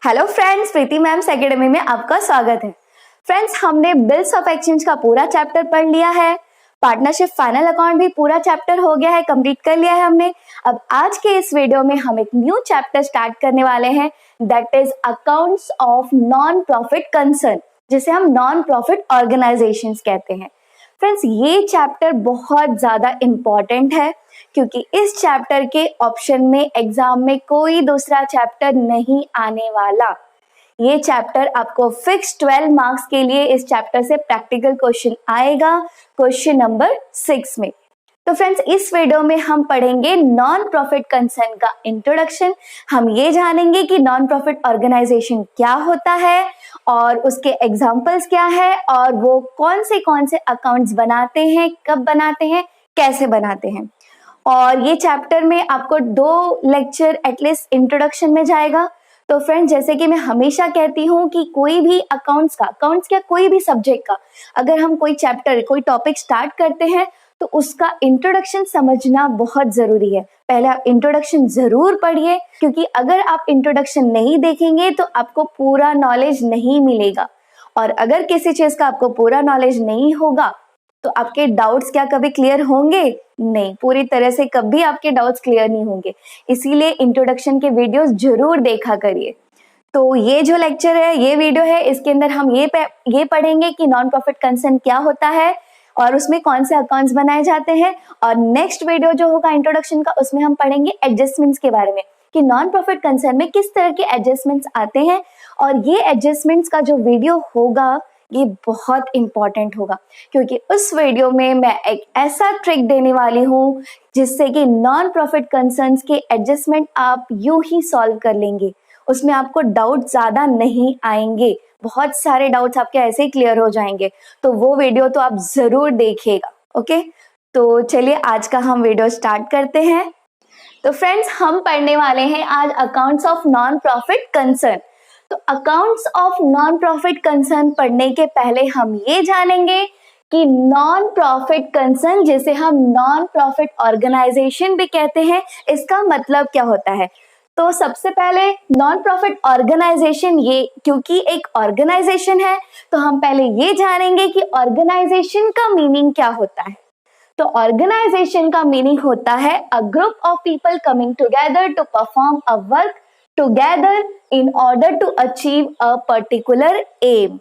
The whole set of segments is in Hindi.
हेलो फ्रेंड्स, प्रीति मैम्स एकेडमी में आपका स्वागत है। फ्रेंड्स, हमने बिल्स ऑफ एक्सचेंज का पूरा चैप्टर पढ़ लिया है। पार्टनरशिप फाइनल अकाउंट भी पूरा चैप्टर हो गया है, कंप्लीट कर लिया है हमने। अब आज के इस वीडियो में हम एक न्यू चैप्टर स्टार्ट करने वाले हैं, that is accounts of non profit concern, जिसे हम नॉन प्रॉफिट ऑर्गेनाइजेशंस कहते हैं। फ्रेंड्स, ये चैप्टर बहुत ज्यादा इंपॉर्टेंट है क्योंकि इस चैप्टर के ऑप्शन में एग्जाम में कोई दूसरा चैप्टर नहीं आने वाला। ये चैप्टर आपको फिक्स 12 मार्क्स के लिए इस चैप्टर से प्रैक्टिकल क्वेश्चन आएगा, क्वेश्चन नंबर 6 में। तो फ्रेंड्स, इस वीडियो में हम पढ़ेंगे नॉन प्रॉफिट कंसर्न का इंट्रोडक्शन। हम ये जानेंगे कि नॉन प्रॉफिट ऑर्गेनाइजेशन क्या होता है और उसके एग्जाम्पल्स क्या है और वो कौन से अकाउंट्स बनाते हैं, कब बनाते हैं, कैसे बनाते हैं। और ये चैप्टर में आपको 2 लेक्चर एटलीस्ट इंट्रोडक्शन में जाएगा। तो फ्रेंड्स, जैसे कि मैं हमेशा कहती हूँ कि कोई भी अकाउंट्स क्या कोई भी सब्जेक्ट का अगर हम कोई चैप्टर, कोई टॉपिक स्टार्ट करते हैं तो उसका इंट्रोडक्शन समझना बहुत जरूरी है। पहले आप इंट्रोडक्शन जरूर पढ़िए, क्योंकि अगर आप इंट्रोडक्शन नहीं देखेंगे तो आपको पूरा नॉलेज नहीं मिलेगा। और अगर किसी चीज का आपको पूरा नॉलेज नहीं होगा तो आपके डाउट्स क्या कभी क्लियर होंगे? नहीं, पूरी तरह से कभी आपके डाउट्स क्लियर नहीं होंगे। इसीलिए इंट्रोडक्शन के वीडियोस जरूर देखा करिए। तो ये जो लेक्चर है, ये वीडियो है, इसके अंदर हम ये पढ़ेंगे कि नॉन प्रॉफिट कंसर्न क्या होता है और उसमें कौन से अकाउंट्स बनाए जाते हैं। और नेक्स्ट वीडियो जो होगा इंट्रोडक्शन का, उसमें हम पढ़ेंगे एडजस्टमेंट्स के बारे में कि नॉन प्रॉफिट कंसर्न में किस तरह के एडजस्टमेंट्स आते हैं। और ये एडजस्टमेंट्स का जो वीडियो होगा ये बहुत इंपॉर्टेंट होगा, क्योंकि उस वीडियो में मैं एक ऐसा ट्रिक देने वाली हूँ जिससे कि नॉन प्रॉफिट कंसर्न्स के एडजस्टमेंट आप यूं ही सॉल्व कर लेंगे। उसमें आपको डाउट ज्यादा नहीं आएंगे, बहुत सारे डाउट्स आपके ऐसे ही क्लियर हो जाएंगे। तो वो वीडियो तो आप जरूर देखिएगा। ओके, तो चलिए आज का हम वीडियो स्टार्ट करते हैं। तो फ्रेंड्स, हम पढ़ने वाले हैं आज accounts of non profit concern. तो accounts of non profit concern पढ़ने के पहले हम ये जानेंगे कि नॉन प्रॉफिट कंसर्न, जिसे हम नॉन प्रॉफिट ऑर्गेनाइजेशन भी कहते हैं, इसका मतलब क्या होता है। तो सबसे पहले नॉन प्रॉफिट ऑर्गेनाइजेशन, ये क्योंकि एक ऑर्गेनाइजेशन है तो हम पहले ये जानेंगे कि ऑर्गेनाइजेशन का मीनिंग क्या होता है। तो ऑर्गेनाइजेशन का मीनिंग होता है a group of people coming together to perform a work together in order to achieve a particular aim।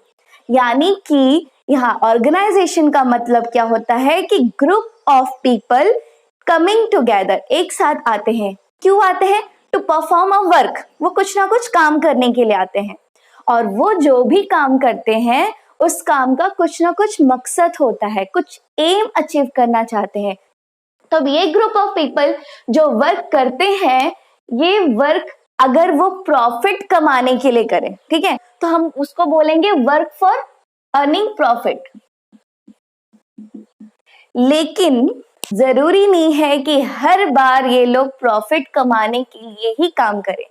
यानी कि यहाँ ऑर्गेनाइजेशन का मतलब क्या होता है कि group of people coming together, एक साथ आते हैं। क्यों आते हैं? टू परफॉर्म अ वर्क, वो कुछ ना कुछ काम करने के लिए आते हैं। और वो जो भी काम करते हैं उस काम का कुछ ना कुछ मकसद होता है, कुछ एम अचीव करना चाहते हैं। तो अब ये ग्रुप ऑफ पीपल जो वर्क करते हैं, ये वर्क अगर वो प्रॉफिट कमाने के लिए करें, ठीक है, तो हम उसको बोलेंगे वर्क फॉर अर्निंग प्रॉफिट। लेकिन जरूरी नहीं है कि हर बार ये लोग प्रॉफिट कमाने के लिए ही काम करें।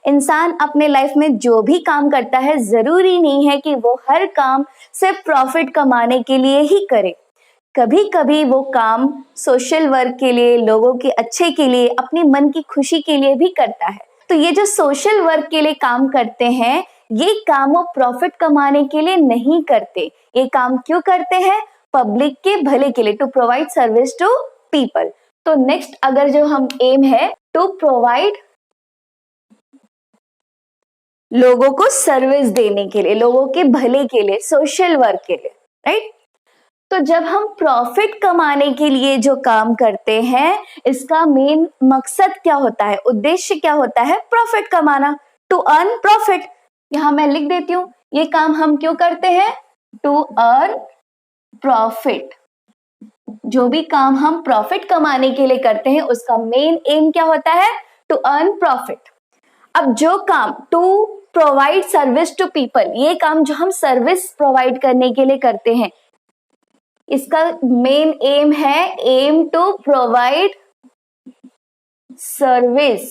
इंसान अपने लाइफ में जो भी काम करता है, जरूरी नहीं है कि वो हर काम सिर्फ प्रॉफिट कमाने के लिए ही करे। कभी कभी वो काम सोशल वर्क के लिए, लोगों के अच्छे के लिए, अपनी मन की खुशी के लिए भी करता है। तो ये जो सोशल वर्क के लिए काम करते हैं, ये काम वो प्रॉफिट कमाने के लिए नहीं करते। ये काम क्यों करते हैं? पब्लिक के भले के लिए, to provide service to people. तो नेक्स्ट अगर जो हम एम है टू प्रोवाइड, लोगों को सर्विस देने के लिए, लोगों के भले के लिए, सोशल वर्क के लिए, राइट। तो जब हम प्रॉफिट कमाने के लिए जो काम करते हैं, इसका मेन मकसद क्या होता है, उद्देश्य क्या होता है? प्रॉफिट कमाना, टू अर्न प्रॉफिट। यहां मैं लिख देती हूँ, ये काम हम क्यों करते हैं? To earn profit. जो भी काम हम प्रॉफिट कमाने के लिए करते हैं उसका मेन एम क्या होता है? To earn profit. अब जो काम to provide service to people, ये काम जो हम सर्विस प्रोवाइड करने के लिए करते हैं, इसका मेन एम है aim to provide service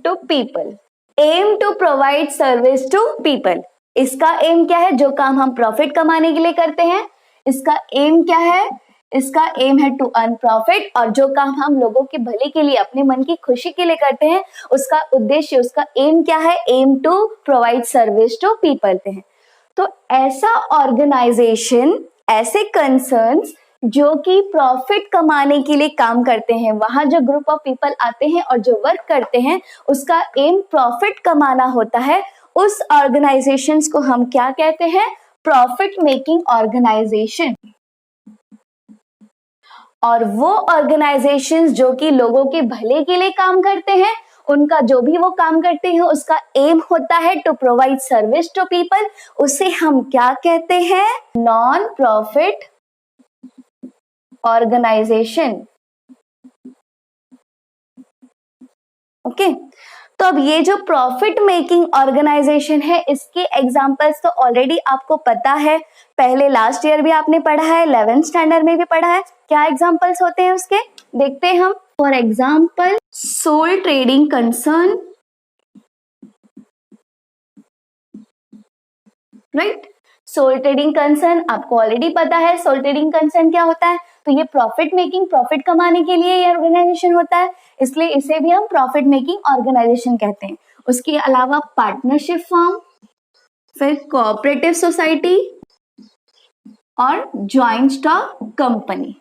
to people. Aim to provide service to people, इसका एम क्या है? जो काम हम प्रॉफिट कमाने के लिए करते हैं, इसका एम क्या है? इसका एम है टू अर्न प्रॉफिट, और जो काम हम लोगों के भले के लिए, अपने मन की खुशी के लिए करते हैं, उसका उद्देश्य, उसका एम क्या है? Aim to provide service to people हैं। तो ऐसा ऑर्गेनाइजेशन, ऐसे कंसर्न्स जो कि प्रॉफिट कमाने के लिए काम करते हैं, वहां जो ग्रुप ऑफ पीपल आते हैं और जो वर्क करते हैं, उसका एम प्रॉफिट कमाना होता है, उस ऑर्गेनाइजेशंस को हम क्या कहते हैं? Profit making organisation. और वो ऑर्गेनाइजेशंस जो कि लोगों के भले के लिए काम करते हैं, उनका जो भी वो काम करते हैं उसका एम होता है to provide service to people, उसे हम क्या कहते हैं? Non profit organisation. ओके, तो अब ये जो प्रॉफिट मेकिंग ऑर्गेनाइजेशन है, इसके एग्जांपल्स तो ऑलरेडी आपको पता है, पहले लास्ट ईयर भी आपने पढ़ा है, 11th स्टैंडर्ड में भी पढ़ा है। क्या एग्जांपल्स होते हैं उसके? देखते हैं हम। For example, sole trading concern, right? Sole trading concern आपको ऑलरेडी पता है, सोल ट्रेडिंग कंसर्न क्या होता है? तो ये प्रॉफिट मेकिंग, प्रॉफिट कमाने के लिए ये ऑर्गेनाइजेशन होता है, इसलिए इसे भी हम प्रॉफिट मेकिंग ऑर्गेनाइजेशन कहते हैं। उसके अलावा पार्टनरशिप फर्म, फिर कोऑपरेटिव सोसाइटी और ज्वाइंट स्टॉक कंपनी।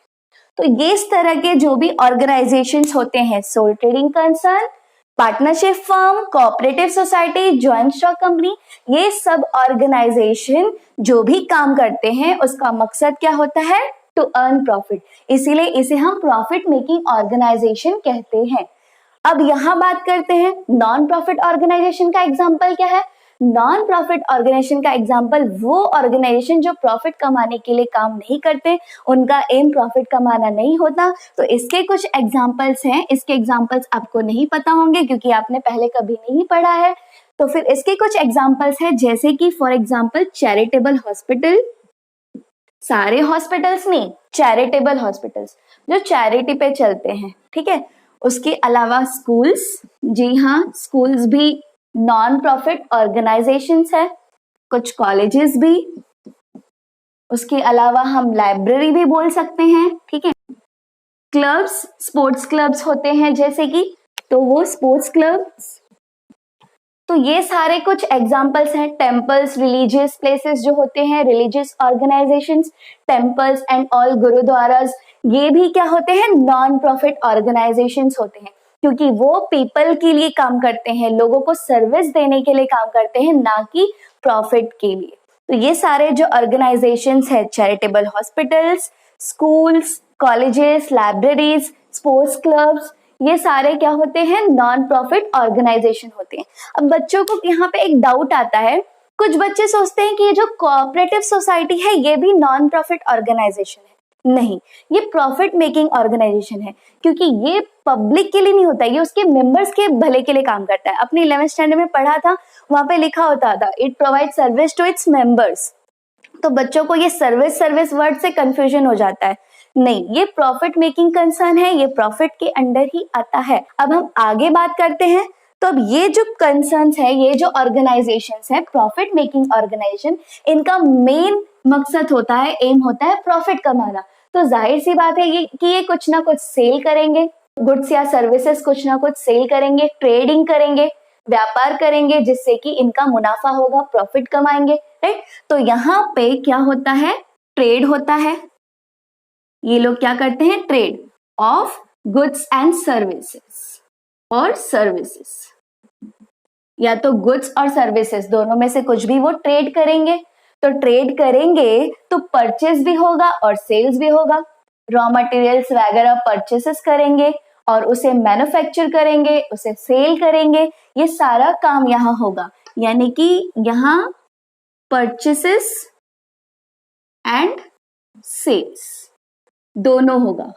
तो ये इस तरह के जो भी ऑर्गेनाइजेशंस होते हैं, sole trading concern, partnership firm, cooperative society, joint stock company, ये सब ऑर्गेनाइजेशन जो भी काम करते हैं उसका मकसद क्या होता है? टू अर्न प्रॉफिट, इसीलिए इसे हम प्रॉफिट मेकिंग ऑर्गेनाइजेशन कहते हैं। अब यहां बात करते हैं नॉन प्रॉफिट ऑर्गेनाइजेशन का एग्जांपल क्या है? नॉन प्रॉफिट ऑर्गेनाइजेशन का एग्जांपल वो ऑर्गेनाइजेशन जो प्रॉफिट कमाने के लिए काम नहीं करते, उनका एम प्रॉफिट कमाना नहीं होता। तो इसके कुछ एग्जांपल्स हैं, इसके एग्जांपल्स आपको नहीं पता होंगे क्योंकि आपने पहले कभी नहीं पढ़ा है। तो फिर इसके कुछ एग्जांपल्स हैं, जैसे कि फॉर एग्जांपल चैरिटेबल हॉस्पिटल, सारे हॉस्पिटल्स नहीं, चैरिटेबल हॉस्पिटल्स जो चैरिटी पे चलते हैं, ठीक है। उसके अलावा स्कूल्स, जी हाँ, स्कूल्स भी नॉन प्रॉफिट ऑर्गेनाइजेशंस है, कुछ कॉलेजेस भी, उसके अलावा हम लाइब्रेरी भी बोल सकते हैं, ठीक है। क्लब्स, स्पोर्ट्स क्लब्स होते हैं जैसे कि, तो वो स्पोर्ट्स क्लब्स। तो ये सारे कुछ एग्जांपल्स हैं। टेम्पल्स, रिलीजियस प्लेसेस जो होते हैं, religious organisations, temples and all gurdwaras, ये भी क्या होते हैं? नॉन प्रॉफिट ऑर्गेनाइजेशंस होते हैं, क्योंकि वो पीपल के लिए काम करते हैं, लोगों को सर्विस देने के लिए काम करते हैं, ना कि प्रॉफिट के लिए। तो ये सारे जो ऑर्गेनाइजेशंस है, charitable hospitals, schools, colleges, libraries, sports clubs, ये सारे क्या होते हैं? नॉन प्रॉफिट ऑर्गेनाइजेशन होते हैं। अब बच्चों को यहाँ पे एक डाउट आता है, कुछ बच्चे सोचते हैं कि ये जो कोऑपरेटिव सोसाइटी है ये भी नॉन प्रॉफिट ऑर्गेनाइजेशन है। नहीं, ये प्रॉफिट मेकिंग ऑर्गेनाइजेशन है, क्योंकि ये पब्लिक के लिए नहीं होता, ये उसके मेंबर्स के भले के लिए काम करता है। अपने 11th स्टैंडर्ड में पढ़ा था, वहां पे लिखा होता था it provide service to its members. तो बच्चों को ये सर्विस वर्ड से कंफ्यूजन हो जाता है। नहीं, ये प्रॉफिट मेकिंग कंसर्न है, ये प्रॉफिट के अंडर ही आता है। अब हम आगे बात करते हैं। तो अब ये जो कंसर्न्स है, ये जो ऑर्गेनाइजेशंस है, प्रॉफिट मेकिंग ऑर्गेनाइजेशन, इनका मेन मकसद होता है, एम होता है प्रॉफिट कमाना। तो जाहिर सी बात है कि ये कुछ ना कुछ सेल करेंगे, गुड्स या सर्विसेज कुछ ना कुछ सेल करेंगे, ट्रेडिंग करेंगे, व्यापार करेंगे, जिससे कि इनका मुनाफा होगा, प्रॉफिट कमाएंगे, राइट। तो यहाँ पे क्या होता है? ट्रेड होता है। ये लोग क्या करते हैं? Trade off goods and services, और सर्विसेज, या तो गुड्स और सर्विसेज दोनों में से कुछ भी वो ट्रेड करेंगे। तो ट्रेड करेंगे तो परचेज भी होगा और सेल्स भी होगा। रॉ मटेरियल्स वगैरह परचेसेस करेंगे और उसे मैन्युफैक्चर करेंगे, उसे सेल करेंगे, ये सारा काम यहाँ होगा। यानी कि यहाँ परचेसेस एंड सेल्स दोनों होगा,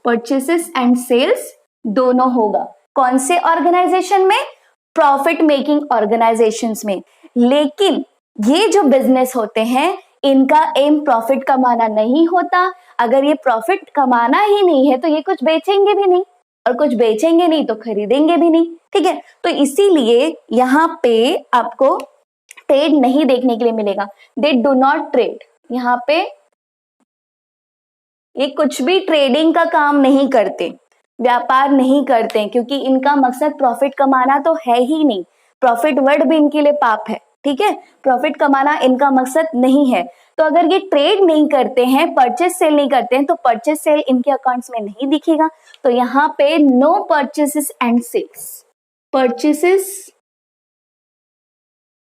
परचेसेस एंड सेल्स दोनों होगा। कौन से ऑर्गेनाइजेशन में? प्रॉफिट मेकिंग ऑर्गेनाइजेशंस में। लेकिन ये जो बिजनेस होते हैं, इनका एम प्रॉफिट कमाना नहीं होता। अगर ये प्रॉफिट कमाना ही नहीं है तो ये कुछ बेचेंगे भी नहीं, और कुछ बेचेंगे नहीं तो खरीदेंगे भी नहीं, ठीक है। तो इसीलिए यहाँ पे आपको ट्रेड नहीं देखने के लिए मिलेगा। They do not trade. यहाँ पे ये कुछ भी ट्रेडिंग का काम नहीं करते, व्यापार नहीं करते, क्योंकि इनका मकसद प्रॉफिट कमाना तो है ही नहीं। प्रॉफिट वर्ड भी इनके लिए पाप है, ठीक है। प्रॉफिट कमाना इनका मकसद नहीं है। तो अगर ये ट्रेड नहीं करते हैं, परचेस सेल नहीं करते हैं, तो परचेस सेल इनके अकाउंट्स में नहीं दिखेगा। तो यहाँ पे no purchases and sales, purchases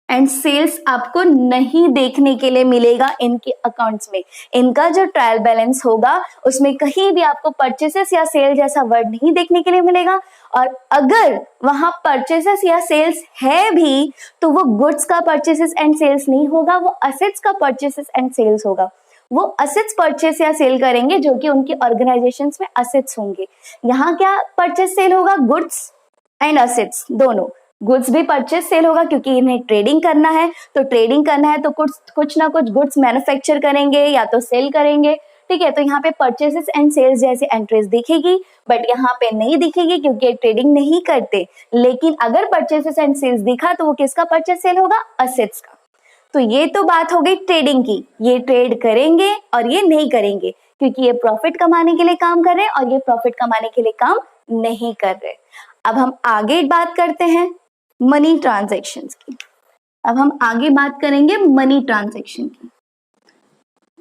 and sales आपको नहीं देखने के लिए मिलेगा इनके अकाउंट्स में। इनका जो ट्रायल बैलेंस होगा उसमें कहीं भी आपको परचेसेस या सेल जैसा वर्ड नहीं देखने के लिए मिलेगा। और अगर वहां परचेसेस या सेल्स है भी तो वो गुड्स का परचेसेस एंड सेल्स नहीं होगा, वो असेट्स का परचेसेस एंड सेल्स होगा। वो असेट्स परचेस या सेल करेंगे जो कि उनकी ऑर्गेनाइजेशंस में असेट्स होंगे। यहाँ क्या परचेस सेल होगा? गुड्स एंड असेट्स दोनों। गुड्स भी परचेस सेल होगा क्योंकि इन्हें ट्रेडिंग करना है, तो ट्रेडिंग करना है तो कुछ ना कुछ गुड्स मैन्युफैक्चर करेंगे या तो सेल करेंगे, ठीक है। तो यहाँ पे परचेसेस एंड सेल्स जैसी एंट्रीज दिखेगी, बट यहाँ पे नहीं दिखेगी क्योंकि ट्रेडिंग नहीं करते। लेकिन अगर परचेसेस एंड सेल्स दिखा तो वो किसका परचेस सेल होगा? असेट्स का। तो ये तो बात हो गई ट्रेडिंग की, ये ट्रेड करेंगे और ये नहीं करेंगे क्योंकि ये प्रॉफिट कमाने के लिए काम कर रहे हैं और ये प्रॉफिट कमाने के लिए काम नहीं कर रहे। अब हम आगे बात करते हैं मनी ट्रांजैक्शंस की। अब हम आगे बात करेंगे मनी ट्रांजैक्शन की।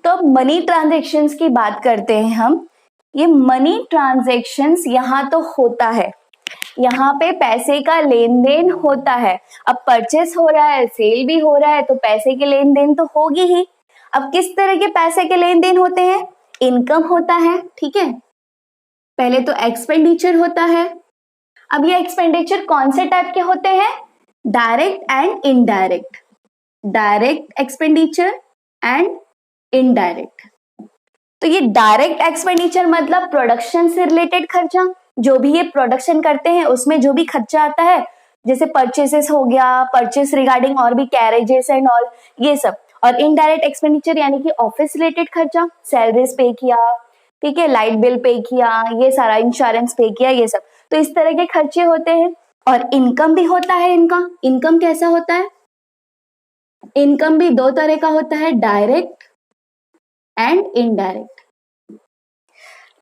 तो मनी ट्रांजैक्शंस की बात करते हैं हम। ये मनी ट्रांजैक्शंस यहाँ तो होता है, यहाँ पे पैसे का लेन देन होता है। अब परचेस हो रहा है, सेल भी हो रहा है, तो पैसे के लेन देन तो होगी ही। अब किस तरह के पैसे के लेन देन होते हैं? इनकम होता है, ठीक है। पहले तो एक्सपेंडिचर होता है। अब ये एक्सपेंडिचर कौन से टाइप के होते हैं? Direct and indirect. Direct expenditure and indirect. तो ये डायरेक्ट एक्सपेंडिचर मतलब प्रोडक्शन से रिलेटेड खर्चा, जो भी ये प्रोडक्शन करते हैं उसमें जो भी खर्चा आता है, जैसे परचेसेस हो गया, परचेस रिगार्डिंग और भी कैरेजेस एंड ऑल, ये सब। और इनडायरेक्ट एक्सपेंडिचर यानी कि ऑफिस रिलेटेड खर्चा, सैलरीज पे किया, ठीक है, लाइट बिल पे किया, ये सारा इंश्योरेंस पे किया, ये सब। तो इस तरह के खर्चे होते हैं। और इनकम भी होता है इनका। इनकम कैसा होता है? इनकम भी दो तरह का होता है, डायरेक्ट एंड इनडायरेक्ट।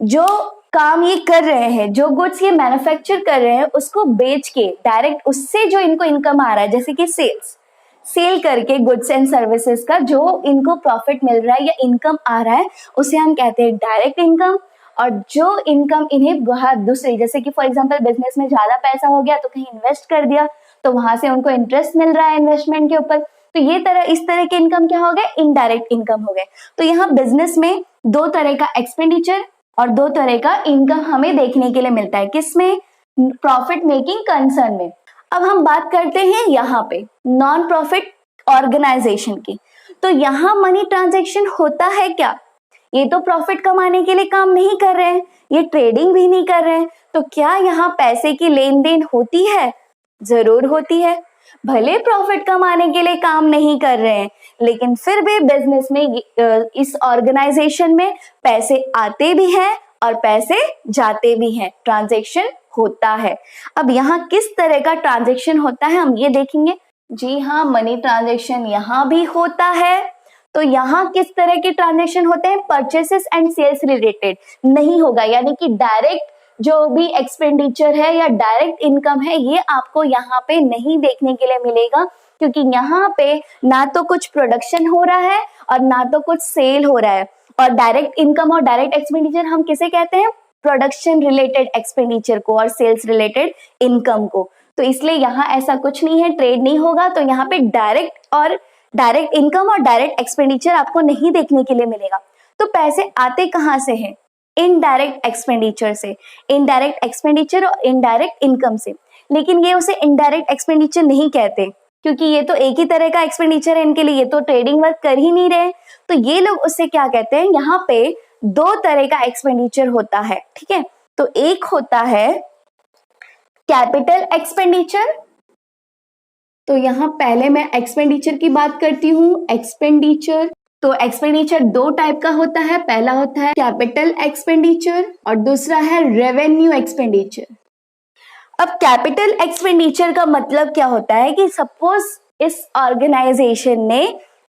जो काम ये कर रहे हैं, जो गुड्स ये मैन्युफैक्चर कर रहे हैं, उसको बेच के डायरेक्ट उससे जो इनको इनकम आ रहा है, जैसे कि सेल करके गुड्स एंड सर्विसेज का जो इनको प्रॉफिट मिल रहा है या इनकम आ रहा है, उसे हम कहते हैं डायरेक्ट इनकम। और जो इनकम इन्हें बहुत दूसरी, जैसे कि फॉर एग्जांपल बिजनेस में ज्यादा पैसा हो गया तो कहीं इन्वेस्ट कर दिया, तो वहां से उनको इंटरेस्ट मिल रहा है इन्वेस्टमेंट के ऊपर, तो ये इस तरह के इनकम क्या हो गए? इनडायरेक्ट इनकम हो गए। तो यहाँ बिजनेस में दो तरह का एक्सपेंडिचर और दो तरह का इनकम हमें देखने के लिए मिलता है। किसमें? प्रॉफिट मेकिंग कंसर्न में। अब हम बात करते हैं यहाँ पे नॉन प्रॉफिट ऑर्गेनाइजेशन की। तो यहाँ मनी ट्रांजैक्शन होता है क्या? ये तो प्रॉफिट कमाने के लिए काम नहीं कर रहे हैं, ये ट्रेडिंग भी नहीं कर रहे हैं, तो क्या यहाँ पैसे की लेन देन होती है? जरूर होती है। भले प्रॉफिट कमाने के लिए काम नहीं कर रहे हैं, लेकिन फिर भी बिजनेस में इस ऑर्गेनाइजेशन में पैसे आते भी हैं और पैसे जाते भी हैं, ट्रांजैक्शन होता है। अब यहाँ किस तरह का ट्रांजैक्शन होता है हम ये देखेंगे। जी हाँ, मनी ट्रांजैक्शन यहाँ भी होता है। तो यहाँ किस तरह के ट्रांजैक्शन होते हैं? परचेसेस एंड सेल्स रिलेटेड नहीं होगा, यानी कि डायरेक्ट जो भी एक्सपेंडिचर है या डायरेक्ट इनकम है ये आपको यहाँ पे नहीं देखने के लिए मिलेगा, क्योंकि यहाँ पे ना तो कुछ प्रोडक्शन हो रहा है और ना तो कुछ सेल हो रहा है। और डायरेक्ट इनकम और डायरेक्ट एक्सपेंडिचर हम किसे कहते हैं? प्रोडक्शन रिलेटेड एक्सपेंडिचर को और सेल्स रिलेटेड इनकम को। तो इसलिए यहाँ ऐसा कुछ नहीं है, ट्रेड नहीं होगा, तो यहाँ पे डायरेक्ट इनकम और डायरेक्ट एक्सपेंडिचर आपको नहीं देखने के लिए मिलेगा। तो पैसे आते कहाँ से हैं? इनडायरेक्ट एक्सपेंडिचर से, इनडायरेक्ट एक्सपेंडिचर और इनडायरेक्ट इनकम से। लेकिन ये उसे इनडायरेक्ट एक्सपेंडिचर नहीं कहते, क्योंकि ये तो एक ही तरह का एक्सपेंडिचर है इनके लिए, ये तो ट्रेडिंग वर्क कर ही नहीं रहे। तो ये लोग उससे क्या कहते हैं? यहाँ पे दो तरह का एक्सपेंडिचर होता है, ठीक है। तो एक होता है कैपिटल एक्सपेंडिचर। तो यहाँ पहले मैं एक्सपेंडिचर की बात करती हूँ। एक्सपेंडिचर, तो एक्सपेंडिचर दो टाइप का होता है। पहला होता है कैपिटल एक्सपेंडिचर और दूसरा है रेवेन्यू एक्सपेंडिचर। अब कैपिटल एक्सपेंडिचर का मतलब क्या होता है कि सपोज इस ऑर्गेनाइजेशन ने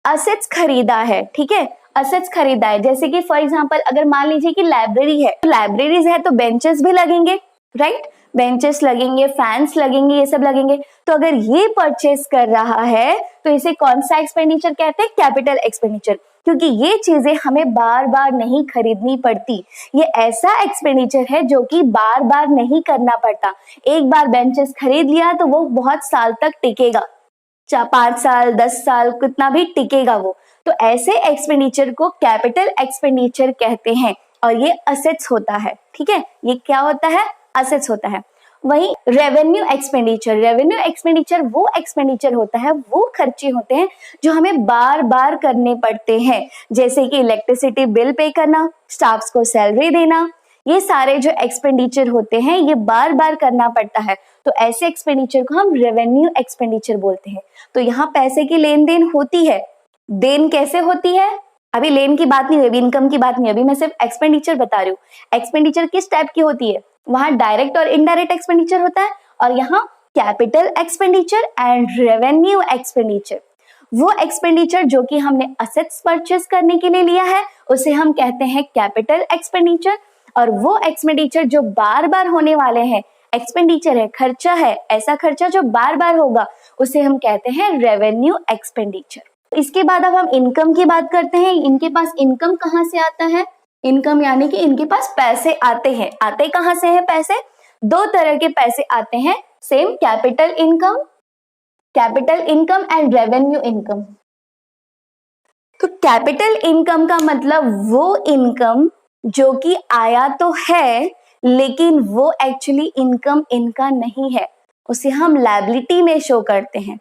असेट्स खरीदा है, ठीक है, असेट्स खरीदा है, जैसे कि फॉर एग्जांपल अगर मान लीजिए कि लाइब्रेरी है, तो लाइब्रेरीज है तो बेंचेस भी लगेंगे, राइट, बेंचेस लगेंगे, फैंस लगेंगे, ये सब लगेंगे। तो अगर ये परचेस कर रहा है तो इसे कौन सा एक्सपेंडिचर कहते हैं? कैपिटल एक्सपेंडिचर, क्योंकि ये चीजें हमें बार बार नहीं खरीदनी पड़ती। ये ऐसा एक्सपेंडिचर है जो कि बार बार नहीं करना पड़ता। एक बार बेंचेस खरीद लिया तो वो बहुत साल तक टिकेगा, 5 साल 10 साल कितना भी टिकेगा वो। तो ऐसे एक्सपेंडिचर को कैपिटल एक्सपेंडिचर कहते हैं और ये असेट्स होता है, ठीक है, ये क्या होता है? असेट्स होता है। वही रेवेन्यू एक्सपेंडिचर वो एक्सपेंडिचर होता है, वो खर्चे होते हैं जो हमें बार बार करने पड़ते हैं, जैसे कि इलेक्ट्रिसिटी बिल पे करना, स्टाफ्स को सैलरी देना, ये सारे जो एक्सपेंडिचर होते हैं ये बार बार करना पड़ता है। तो ऐसे एक्सपेंडिचर को हम रेवेन्यू एक्सपेंडिचर बोलते हैं। तो यहाँ पैसे की लेन देन होती है। देन कैसे होती है? अभी लेन की बात नहीं हुई, अभी इनकम की बात नहीं, अभी मैं सिर्फ एक्सपेंडिचर बता रही हूँ। एक्सपेंडिचर किस टाइप की होती है? वहां डायरेक्ट और इनडायरेक्ट एक्सपेंडिचर होता है, और यहाँ capital expenditure and revenue expenditure. वो एक्सपेंडिचर जो कि हमने असेट्स परचेस करने के लिए लिया है उसे हम कहते हैं कैपिटल एक्सपेंडिचर, और वो एक्सपेंडिचर जो बार बार होने वाले हैं, एक्सपेंडिचर है, खर्चा है, ऐसा खर्चा जो बार बार होगा, उसे हम कहते हैं रेवेन्यू एक्सपेंडिचर। इसके बाद अब हम इनकम की बात करते हैं। इनके पास इनकम कहाँ से आता है? इनकम यानी कि इनके पास पैसे आते हैं। आते कहाँ से हैं पैसे? दो तरह के पैसे आते हैं, same, capital income and revenue income. तो कैपिटल इनकम का मतलब वो इनकम जो कि आया तो है लेकिन वो एक्चुअली इनकम इनका नहीं है, उसे हम लायबिलिटी में शो करते हैं,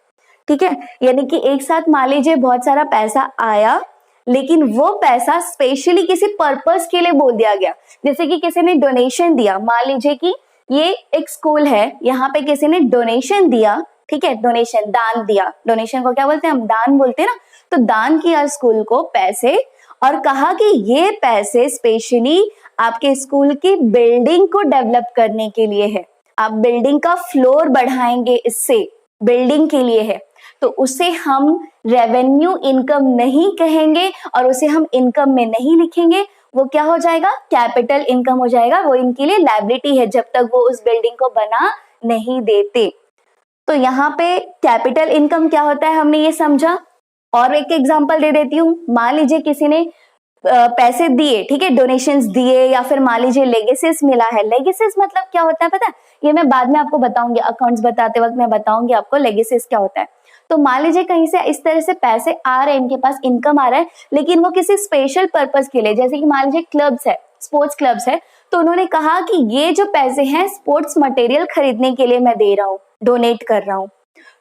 ठीक है। यानी कि एक साथ मान लीजिए बहुत सारा पैसा आया लेकिन वो पैसा स्पेशली किसी पर्पस के लिए बोल दिया गया, जैसे कि किसी ने डोनेशन दिया। मान लीजिए कि ये एक स्कूल है, यहाँ पे किसी ने डोनेशन दिया, ठीक है, डोनेशन, दान दिया। डोनेशन को क्या बोलते हैं? हम दान बोलते हैं ना। तो दान किया स्कूल को पैसे, और कहा कि ये पैसे स्पेशली आपके स्कूल की बिल्डिंग को डेवलप करने के लिए है, आप बिल्डिंग का फ्लोर बढ़ाएंगे, इससे बिल्डिंग के लिए है। तो उसे हम रेवेन्यू इनकम नहीं कहेंगे और उसे हम इनकम में नहीं लिखेंगे। वो क्या हो जाएगा? कैपिटल इनकम हो जाएगा। वो इनके लिए लायबिलिटी है जब तक वो उस बिल्डिंग को बना नहीं देते। तो यहाँ पे कैपिटल इनकम क्या होता है हमने ये समझा। और एक एग्जांपल दे देती हूँ। मान लीजिए किसी ने पैसे दिए, ठीक है, डोनेशंस दिए, या फिर मान लीजिए लेगेसीज मिला है। लेगेसीज मतलब क्या होता है पता है? ये मैं बाद में आपको बताऊंगी, अकाउंट्स बताते वक्त मैं बताऊंगी आपको लेगेसीज क्या होता है। तो मान लीजिए कहीं से इस तरह से पैसे आ रहे हैं, इनके पास इनकम आ रहा है, लेकिन वो किसी स्पेशल पर्पस के लिए, जैसे कि मान लीजिए क्लब्स है, स्पोर्ट्स क्लब्स है, तो उन्होंने कहा कि ये जो पैसे हैं स्पोर्ट्स मटेरियल खरीदने के लिए मैं दे रहा हूँ, डोनेट कर रहा हूँ।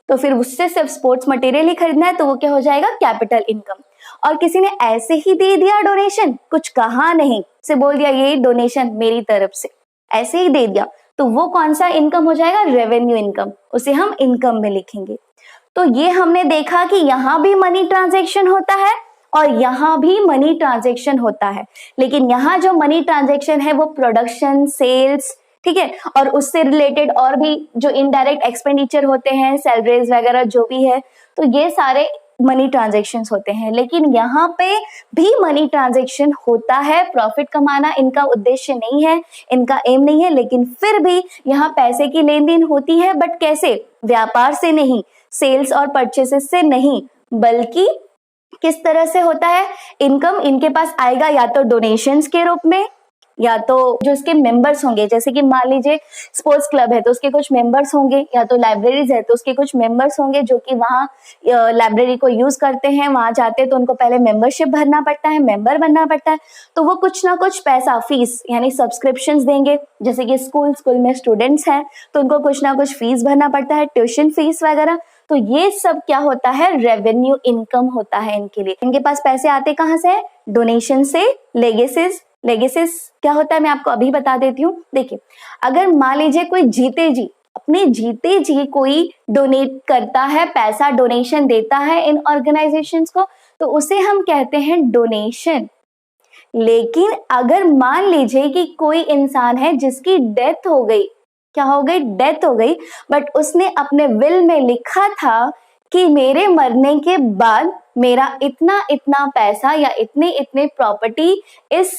तो फिर उससे सिर्फ स्पोर्ट्स मटेरियल ही खरीदना है, तो वो क्या हो जाएगा? Capital income. और किसी ने ऐसे ही दे दिया डोनेशन, कुछ कहा नहीं, से बोल दिया ये डोनेशन मेरी तरफ से, ऐसे ही दे दिया, तो वो कौन सा इनकम हो जाएगा? Revenue income. उसे हम इनकम में लिखेंगे। तो ये हमने देखा कि यहाँ भी मनी ट्रांजैक्शन होता है और यहाँ भी मनी ट्रांजैक्शन होता है, लेकिन यहाँ जो मनी ट्रांजैक्शन है वो प्रोडक्शन, सेल्स, ठीक है, और उससे रिलेटेड और भी जो इनडायरेक्ट एक्सपेंडिचर होते हैं, सैलरीज वगैरह जो भी है, तो ये सारे मनी ट्रांजैक्शंस होते हैं। लेकिन यहाँ पे भी मनी ट्रांजैक्शन होता है। प्रॉफिट कमाना इनका उद्देश्य नहीं है, इनका एम नहीं है, लेकिन फिर भी यहाँ पैसे की लेन देन होती है। बट कैसे? व्यापार से नहीं, सेल्स और परचेसेस से नहीं, बल्कि किस तरह से होता है? इनकम इनके पास आएगा या तो डोनेशंस के रूप में, या तो जो इसके मेंबर्स होंगे, जैसे कि मान लीजिए स्पोर्ट्स क्लब है तो उसके कुछ मेंबर्स होंगे, या तो लाइब्रेरीज है तो उसके कुछ मेंबर्स होंगे जो कि वहाँ लाइब्रेरी को यूज करते हैं, वहां जाते हैं तो उनको पहले मेंबरशिप भरना पड़ता है, मेंबर बनना पड़ता है, तो वो कुछ ना कुछ पैसा, फीस यानी सब्सक्रिप्शंस देंगे। जैसे कि स्कूल में स्टूडेंट्स हैं तो उनको कुछ ना कुछ फीस भरना पड़ता है, ट्यूशन फीस वगैरह। तो ये सब क्या होता है? रेवेन्यू इनकम होता है इनके लिए। इनके पास पैसे आते कहाँ से? डोनेशन से, लेगेसीज। लेगेसीज क्या होता है मैं आपको अभी बता देती हूँ। देखिए, अगर मान लीजिए कोई अपने जीते जी कोई डोनेट करता है, पैसा डोनेशन देता है इन ऑर्गेनाइजेशंस को, तो उसे हम कहते हैं डोनेशन। लेकिन अगर मान लीजिए कि कोई इंसान है जिसकी डेथ हो गई, क्या हो गई? डेथ हो गई, बट उसने अपने विल में लिखा था कि मेरे मरने के बाद मेरा इतना इतना पैसा या इतने इतने प्रॉपर्टी इस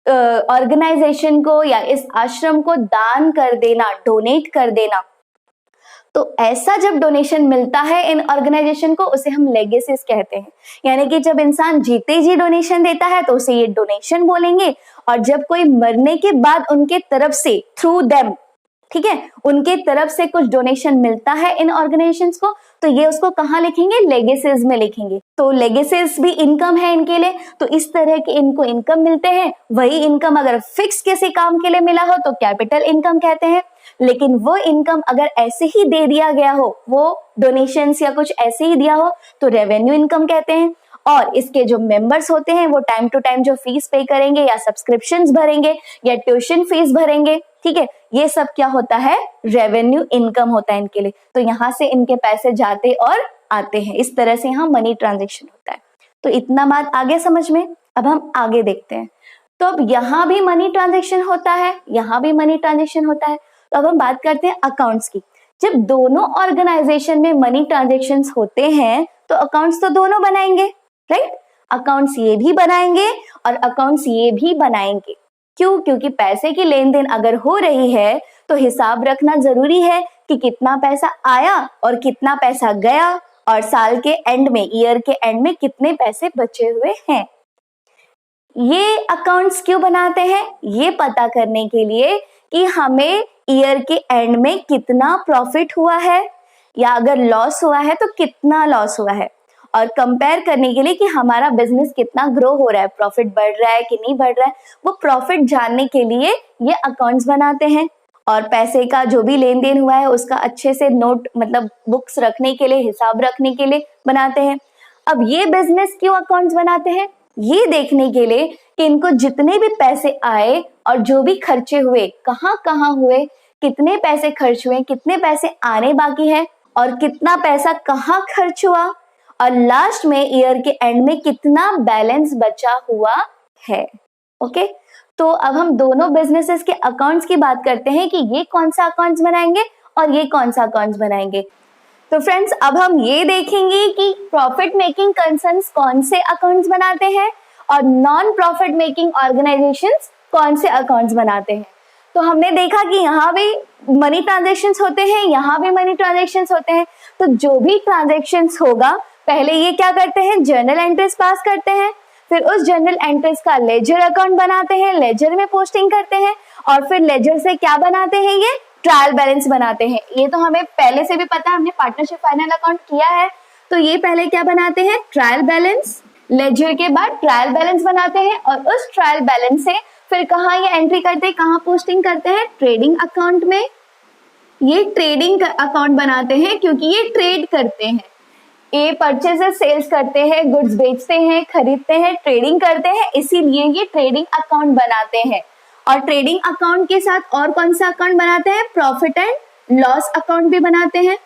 ऑर्गेनाइजेशन को या इस आश्रम को दान कर देना, डोनेट कर देना। तो ऐसा जब डोनेशन मिलता है इन ऑर्गेनाइजेशन को, उसे हम लेगेसीज कहते हैं। यानी कि जब इंसान जीते जी डोनेशन देता है तो उसे ये डोनेशन बोलेंगे, और जब कोई मरने के बाद उनके तरफ से, थ्रू देम, ठीक है, उनके तरफ से कुछ डोनेशन मिलता है इन ऑर्गेनाइजेशंस को, तो ये उसको कहाँ लिखेंगे? लेगेसीज में लिखेंगे। तो लेगेसीज भी इनकम है इनके लिए। तो इस तरह के इनको इनकम मिलते हैं। वही इनकम अगर फिक्स किसी काम के लिए मिला हो तो कैपिटल इनकम कहते हैं, लेकिन वो इनकम अगर ऐसे ही दे दिया गया हो, वो डोनेशंस या कुछ ऐसे ही दिया हो, तो रेवेन्यू इनकम कहते हैं। और इसके जो मेंबर्स होते हैं वो टाइम टू टाइम जो फीस पे करेंगे या सब्सक्रिप्शंस भरेंगे या ट्यूशन फीस भरेंगे, ठीक है, ये सब क्या होता है? रेवेन्यू इनकम होता है इनके लिए। तो यहाँ से इनके पैसे जाते और आते हैं। इस तरह से यहाँ मनी ट्रांजेक्शन होता है। तो इतना बात आगे समझ में। अब हम आगे देखते हैं। तो अब यहाँ भी मनी ट्रांजेक्शन होता है, यहाँ भी मनी ट्रांजेक्शन होता है। तो अब हम बात करते हैं अकाउंट्स की। जब दोनों ऑर्गेनाइजेशन में मनी ट्रांजेक्शंस होते हैं तो अकाउंट्स तो दोनों बनाएंगे, राइट? अकाउंट्स ये भी बनाएंगे और अकाउंट्स ये भी बनाएंगे। क्यों? क्योंकि पैसे की लेन देन अगर हो रही है तो हिसाब रखना जरूरी है कि कितना पैसा आया और कितना पैसा गया, और साल के एंड में, ईयर के एंड में कितने पैसे बचे हुए हैं। ये अकाउंट्स क्यों बनाते हैं? ये पता करने के लिए कि हमें ईयर के एंड में कितना प्रॉफिट हुआ है, या अगर लॉस हुआ है तो कितना लॉस हुआ है, और कंपेयर करने के लिए कि हमारा बिजनेस कितना ग्रो हो रहा है, प्रॉफिट बढ़ रहा है कि नहीं बढ़ रहा है। वो प्रॉफिट जानने के लिए ये अकाउंट्स बनाते हैं, और पैसे का जो भी लेन देन हुआ है उसका अच्छे से नोट, मतलब बुक्स रखने के लिए, हिसाब रखने के लिए बनाते हैं। अब ये बिजनेस क्यों अकाउंट्स बनाते हैं? ये देखने के लिए कि इनको जितने भी पैसे आए और जो भी खर्चे हुए, कहाँ कहाँ हुए, कितने पैसे खर्च हुए, कितने पैसे आने बाकी है, और कितना पैसा कहाँ खर्च हुआ, और लास्ट में ईयर के एंड में कितना बैलेंस बचा हुआ है। ओके, तो अब हम दोनों बिजनेसेस के अकाउंट्स की बात करते हैं कि ये कौन सा अकाउंट्स बनाएंगे और ये कौन सा अकाउंट्स बनाएंगे। तो फ्रेंड्स, अब हम ये देखेंगे कि प्रॉफिट मेकिंग कंसर्न्स कौन से अकाउंट्स बनाते हैं और नॉन प्रॉफिट मेकिंग ऑर्गेनाइजेशंस कौन से अकाउंट्स बनाते हैं। तो हमने देखा कि यहाँ भी मनी ट्रांजेक्शंस होते हैं, यहाँ भी मनी ट्रांजेक्शंस होते हैं। तो जो भी ट्रांजेक्शंस होगा, पहले ये क्या करते हैं? जर्नल एंट्रीज पास करते हैं, फिर उस जर्नल एंट्रीज का लेजर अकाउंट बनाते हैं, लेजर में पोस्टिंग करते हैं, और फिर लेजर से क्या बनाते हैं? ये ट्रायल बैलेंस बनाते हैं। ये तो हमें पहले से भी पता है, हमने पार्टनरशिप फाइनल अकाउंट किया है। तो ये पहले क्या बनाते हैं? ट्रायल बैलेंस, लेजर के बाद ट्रायल बैलेंस बनाते हैं, और उस ट्रायल बैलेंस से फिर कहाँ ये एंट्री करते हैं, कहाँ पोस्टिंग करते हैं? ट्रेडिंग अकाउंट में। ये ट्रेडिंग अकाउंट बनाते हैं क्योंकि ये ट्रेड करते हैं, ये परचेजेस सेल्स करते हैं, गुड्स बेचते हैं, खरीदते हैं, ट्रेडिंग करते हैं, इसीलिए ये ट्रेडिंग अकाउंट बनाते हैं। और ट्रेडिंग अकाउंट के साथ और कौन सा अकाउंट बनाते हैं? प्रॉफिट एंड लॉस अकाउंट भी बनाते हैं,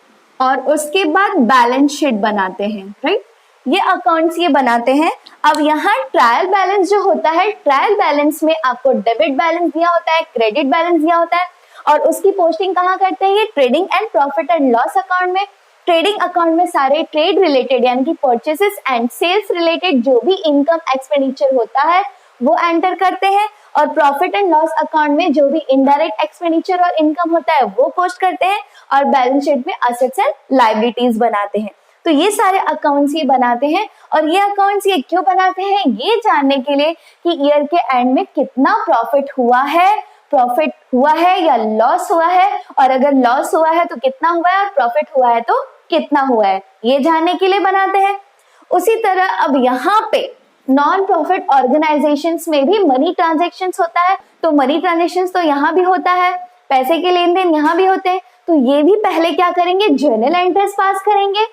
और उसके बाद बैलेंस शीट बनाते हैं, राइट? ये अकाउंट्स ये बनाते हैं। अब यहाँ ट्रायल बैलेंस जो होता है, ट्रायल बैलेंस में आपको डेबिट बैलेंस दिया होता है, क्रेडिट बैलेंस दिया होता है, और उसकी पोस्टिंग कहाँ करते हैं? ये trading and profit and loss account में। ट्रेडिंग अकाउंट में सारे ट्रेड रिलेटेड यानी कि परचेसेस एंड सेल्स रिलेटेड जो भी इनकम एक्सपेंडिचर होता है वो एंटर करते हैं, और प्रॉफिट एंड लॉस अकाउंट में जो भी इनडायरेक्ट एक्सपेंडिचर और इनकम होता है वो पोस्ट करते हैं, और बैलेंस शीट में असेट्स एंड लायबिलिटीज बनाते हैं। तो ये सारे अकाउंट्स ये बनाते हैं, और ये अकाउंट्स ये क्यों बनाते हैं? ये जानने के लिए कि ईयर के एंड में कितना प्रॉफिट हुआ है या लॉस हुआ है, और अगर लॉस हुआ है तो कितना हुआ है, और प्रॉफिट हुआ है तो कितना हुआ है, ये जानने के लिए बनाते हैं। उसी तरह अब यहाँ पे नॉन प्रॉफिट ऑर्गेनाइजेशंस में भी मनी ट्रांजेक्शंस होता है। तो मनी ट्रांजेक्शंस तो यहाँ भी होता है, पैसे के लेन देन यहाँ भी होते हैं। तो ये भी पहले क्या करेंगे? जर्नल एंट्रीज पास करेंगे।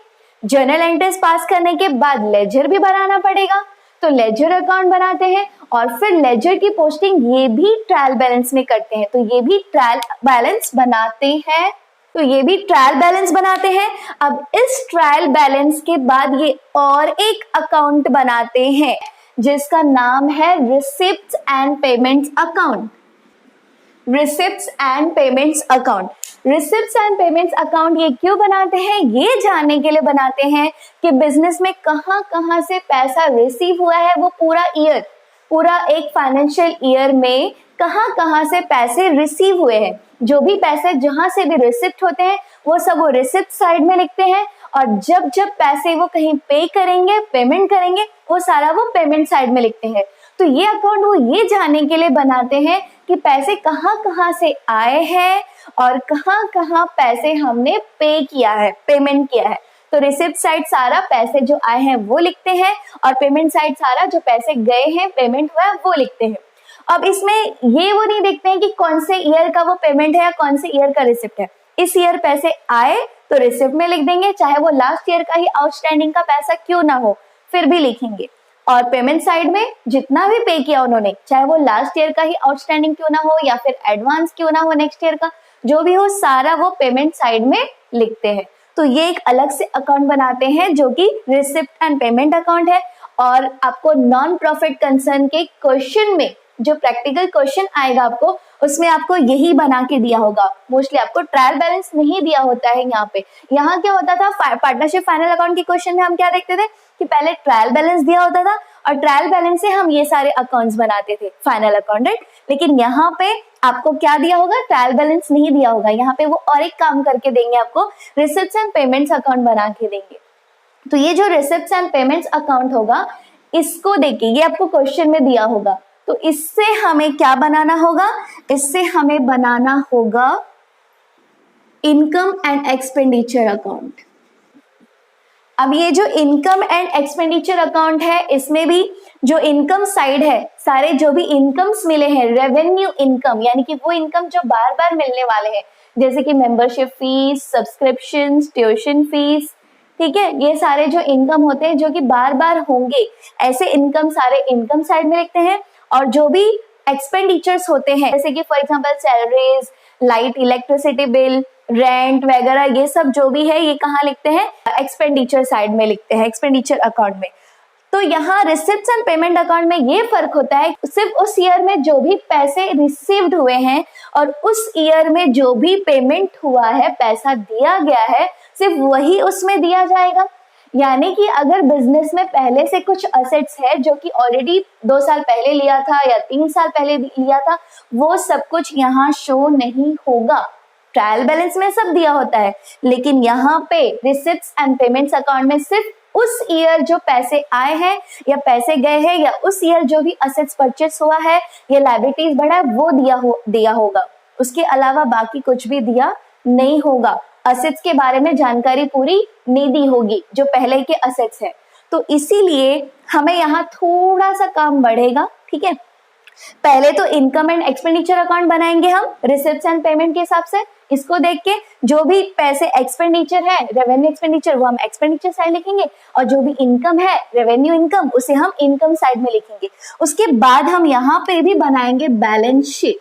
जर्नल एंट्रीज पास करने के बाद लेजर भी बनाना पड़ेगा, तो लेजर अकाउंट बनाते हैं, और फिर लेजर की पोस्टिंग ये भी ट्रायल बैलेंस में करते हैं। तो ये भी ट्रायल बैलेंस बनाते हैं। अब इस ट्रायल बैलेंस के बाद ये और एक अकाउंट बनाते हैं जिसका नाम है receipts and payments account. Receipts and payments account. Receipts and payments account ये क्यों बनाते हैं? ये जानने के लिए बनाते हैं कि बिजनेस में कहाँ कहाँ से पैसा रिसीव हुआ है, वो पूरा एक फाइनेंशियल ईयर में कहाँ कहाँ से पैसे रिसीव हुए हैं। जो भी पैसे जहां से भी रिसिप्ट होते हैं वो सब वो रिसिप्ट साइड में लिखते हैं, और जब जब पैसे वो कहीं पे करेंगे, पेमेंट करेंगे, वो सारा वो पेमेंट साइड में लिखते हैं। तो ये अकाउंट वो ये जानने के लिए बनाते हैं कि पैसे कहाँ कहाँ से आए हैं और कहाँ कहाँ पैसे हमने पे किया है, पेमेंट किया है। तो रिसिप्ट साइड सारा पैसे जो आए हैं वो लिखते हैं, और पेमेंट साइड सारा जो पैसे गए हैं, पेमेंट हुआ है, वो लिखते हैं। अब इसमें ये वो नहीं देखते हैं कि कौन से ईयर का वो पेमेंट है या कौन से ईयर का रिसिप्ट है। इस ईयर पैसे आए तो रिसिप्ट में लिख देंगे, चाहे वो लास्ट ईयर का ही आउटस्टैंडिंग का पैसा क्यों ना हो, फिर भी लिखेंगे। और पेमेंट साइड में जितना भी पे किया उन्होंने, चाहे वो लास्ट ईयर का ही आउटस्टैंडिंग क्यों ना हो या फिर एडवांस क्यों ना हो नेक्स्ट ईयर का, जो भी हो सारा वो पेमेंट साइड में लिखते हैं। तो ये एक अलग से अकाउंट बनाते हैं जो कि रिसिप्ट एंड पेमेंट अकाउंट है। और आपको नॉन प्रॉफिट कंसर्न के क्वेश्चन में जो प्रैक्टिकल क्वेश्चन आएगा आपको, उसमें आपको यही बना के दिया होगा। मोस्टली आपको ट्रायल बैलेंस नहीं दिया होता है यहाँ पे। यहाँ क्या होता था, पार्टनरशिप फाइनल अकाउंट के क्वेश्चन में हम क्या देखते थे कि पहले ट्रायल बैलेंस दिया होता था और ट्रायल बैलेंस से हम ये सारे अकाउंट्स बनाते थे फाइनल अकाउंट, राइट। लेकिन यहाँ पे आपको क्या दिया होगा, ट्रायल बैलेंस नहीं दिया होगा। यहाँ पे वो और एक काम करके देंगे आपको, रिसिप्ट्स एंड पेमेंट्स अकाउंट बना के देंगे। तो ये जो रिसिप्ट्स एंड पेमेंट्स अकाउंट होगा, इसको देखिए, ये आपको क्वेश्चन में दिया होगा। तो इससे हमें क्या बनाना होगा, इससे हमें बनाना होगा इनकम एंड एक्सपेंडिचर अकाउंट। अब ये जो इनकम एंड एक्सपेंडिचर अकाउंट है, इसमें भी जो इनकम साइड है, सारे जो भी इनकम्स मिले हैं, रेवेन्यू इनकम, यानी कि वो इनकम जो बार बार मिलने वाले हैं, जैसे कि membership fees, subscription, tuition fees, ठीक है, ये सारे जो इनकम होते हैं जो कि बार बार होंगे, ऐसे इनकम सारे इनकम साइड में लिखते हैं। और जो भी एक्सपेंडिचर्स होते हैं, जैसे कि for example salaries, light, electricity bill, rent वगैरह, ये सब जो भी है, ये कहाँ लिखते हैं, एक्सपेंडिचर साइड में लिखते हैं, एक्सपेंडिचर अकाउंट में। तो यहाँ रिसिप्ट्स एंड पेमेंट अकाउंट में ये फर्क होता है, सिर्फ उस ईयर में जो भी पैसे रिसीव्ड हुए हैं और उस ईयर में जो भी पेमेंट हुआ है, पैसा दिया गया है, सिर्फ वही उसमें दिया जाएगा। यानी कि अगर बिजनेस में पहले से कुछ असेट्स है जो कि ऑलरेडी 2 साल पहले लिया था या 3 साल पहले लिया था, वो सब कुछ यहाँ शो नहीं होगा। ट्रायल बैलेंस में सब दिया होता है, लेकिन यहाँ पे रिसिप्ट्स एंड पेमेंट्स अकाउंट में सिर्फ उस ईयर जो पैसे आए हैं या पैसे गए हैं, या उस ईयर जो भी असेट्स परचेस हुआ है या लायबिलिटीज बढ़ा है, वो दिया होगा। उसके अलावा बाकी कुछ भी दिया नहीं होगा। असेट्स के बारे में जानकारी पूरी नहीं दी होगी जो पहले के असेट्स है। तो इसीलिए हमें यहाँ थोड़ा सा काम बढ़ेगा, ठीक है। पहले तो इनकम एंड एक्सपेंडिचर अकाउंट बनाएंगे हम रिसिप्ट्स एंड पेमेंट के हिसाब से। इसको देख के जो भी पैसे एक्सपेंडिचर है, रेवेन्यू एक्सपेंडिचर, वो हम एक्सपेंडिचर साइड लिखेंगे, और जो भी इनकम है, रेवेन्यू इनकम, उसे हम इनकम साइड में लिखेंगे। उसके बाद हम यहाँ पे भी बनाएंगे बैलेंस शीट।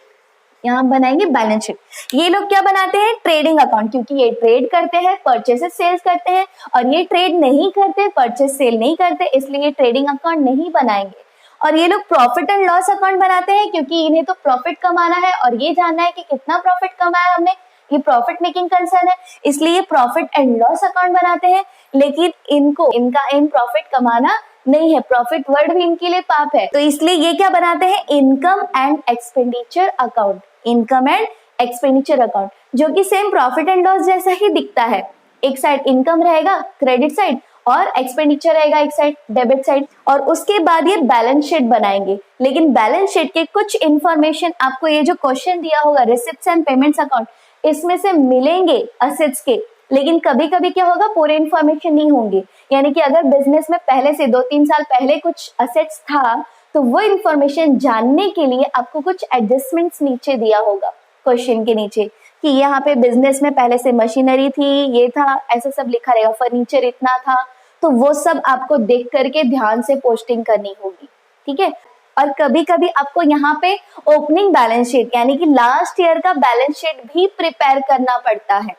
यहाँ बनाएंगे बैलेंस शीट। ये लोग क्या बनाते हैं, ट्रेडिंग अकाउंट, क्योंकि ये ट्रेड करते हैं, परचेसेस सेल्स करते हैं, और ये ट्रेड नहीं करते, परचेस सेल नहीं करते, इसलिए ये ट्रेडिंग अकाउंट नहीं बनाएंगे। और ये लोग प्रॉफिट एंड लॉस अकाउंट बनाते हैं, क्योंकि इन्हें तो प्रॉफिट कमाना है और ये जानना है कि कितना प्रॉफिट कमाया हमने, ये प्रॉफिट मेकिंग कंसर्न है, इसलिए प्रॉफिट एंड लॉस अकाउंट बनाते हैं। लेकिन इनका एम प्रॉफिट कमाना नहीं है, प्रॉफिट वर्ड भी इनके लिए पाप है, तो इसलिए ये क्या बनाते हैं, income and expenditure account. Income and expenditure account जो कि सेम प्रॉफिट एंड लॉस जैसा ही दिखता है। एक साइड इनकम रहेगा क्रेडिट साइड, और एक्सपेंडिचर रहेगा एक साइड डेबिट साइड। और उसके बाद ये बैलेंस शीट बनाएंगे। लेकिन बैलेंस शीट के कुछ इंफॉर्मेशन आपको ये जो क्वेश्चन दिया होगा रिसिप्ट्स एंड पेमेंट्स अकाउंट, इसमें से मिलेंगे असेट्स के, लेकिन कभी कभी क्या होगा, पूरे इंफॉर्मेशन नहीं होंगे। यानी कि अगर बिजनेस में पहले से 2-3 साल पहले कुछ असेट्स था, तो वो इंफॉर्मेशन जानने के लिए आपको कुछ एडजस्टमेंट्स नीचे दिया होगा क्वेश्चन के नीचे, कि यहाँ पे बिजनेस में पहले से मशीनरी थी, ये था, ऐसा सब लिखा रहेगा, फर्नीचर इतना था। तो वो सब आपको देख करके ध्यान से पोस्टिंग करनी होगी, ठीक है। और कभी कभी आपको यहाँ पे ओपनिंग बैलेंस शीट यानी कि लास्ट ईयर का बैलेंस शीट भी प्रिपेयर करना पड़ता है।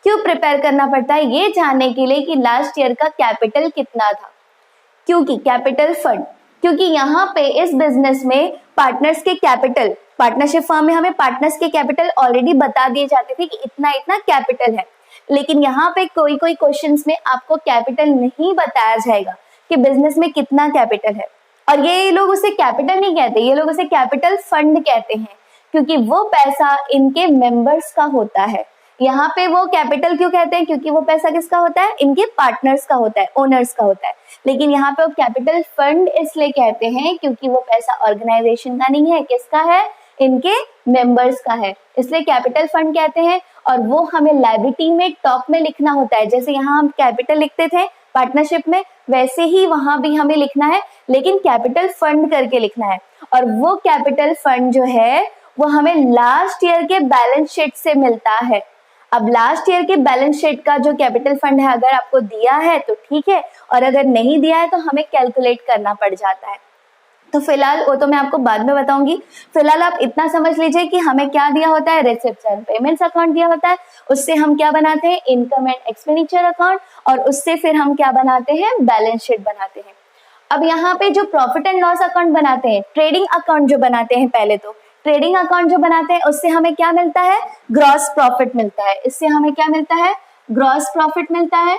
क्यों प्रिपेयर करना पड़ता है, ये जानने के लिए कि लास्ट ईयर का कैपिटल कितना था, क्योंकि कैपिटल फंड, क्योंकि यहाँ पे इस बिजनेस में पार्टनर्स के कैपिटल पार्टनरशिप फर्म में हमें पार्टनर्स के कैपिटल ऑलरेडी बता दिए जाते थे कि इतना इतना कैपिटल है, लेकिन यहाँ पे कोई कोई क्वेश्चंस में आपको कैपिटल नहीं बताया जाएगा कि बिजनेस में कितना कैपिटल है। और ये लोग उसे कैपिटल नहीं कहते, ये लोग उसे कैपिटल फंड कहते हैं, क्योंकि वो पैसा इनके मेंबर्स का होता है। यहाँ पे वो कैपिटल क्यों कहते हैं? क्योंकि वो पैसा किसका होता है? इनके पार्टनर्स का होता है, ओनर्स का होता है। लेकिन यहाँ पे वो कैपिटल फंड इसलिए कहते हैं क्योंकि वो पैसा ऑर्गेनाइजेशन का नहीं है, किसका है? इनके मेंबर्स का है, इसलिए कैपिटल फंड कहते हैं। और वो हमें लायबिलिटी में टॉप में लिखना होता है, जैसे यहाँ हम कैपिटल लिखते थे पार्टनरशिप में, वैसे ही वहां भी हमें लिखना है, लेकिन कैपिटल फंड करके लिखना है। और वो कैपिटल फंड जो है वो हमें लास्ट ईयर के बैलेंस शीट से मिलता है। अब लास्ट ईयर के बैलेंस शीट का जो कैपिटल फंड है अगर आपको दिया है तो ठीक है, और अगर नहीं दिया है तो हमें कैलकुलेट करना पड़ जाता है। तो फिलहाल वो तो मैं आपको बाद में बताऊंगी, फिलहाल आप इतना समझ लीजिए कि हमें क्या दिया होता है? रिसिप्ट्स एंड पेमेंट्स अकाउंट दिया होता है, उससे हम क्या बनाते हैं? इनकम एंड एक्सपेंडिचर अकाउंट, और उससे फिर हम क्या बनाते हैं? बैलेंस शीट बनाते हैं। अब यहाँ पे जो प्रॉफिट एंड लॉस अकाउंट बनाते हैं, ट्रेडिंग अकाउंट जो बनाते हैं, पहले तो ट्रेडिंग अकाउंट जो बनाते हैं उससे हमें क्या मिलता है? ग्रॉस प्रॉफिट मिलता है। इससे हमें क्या मिलता है? ग्रॉस प्रॉफिट मिलता है।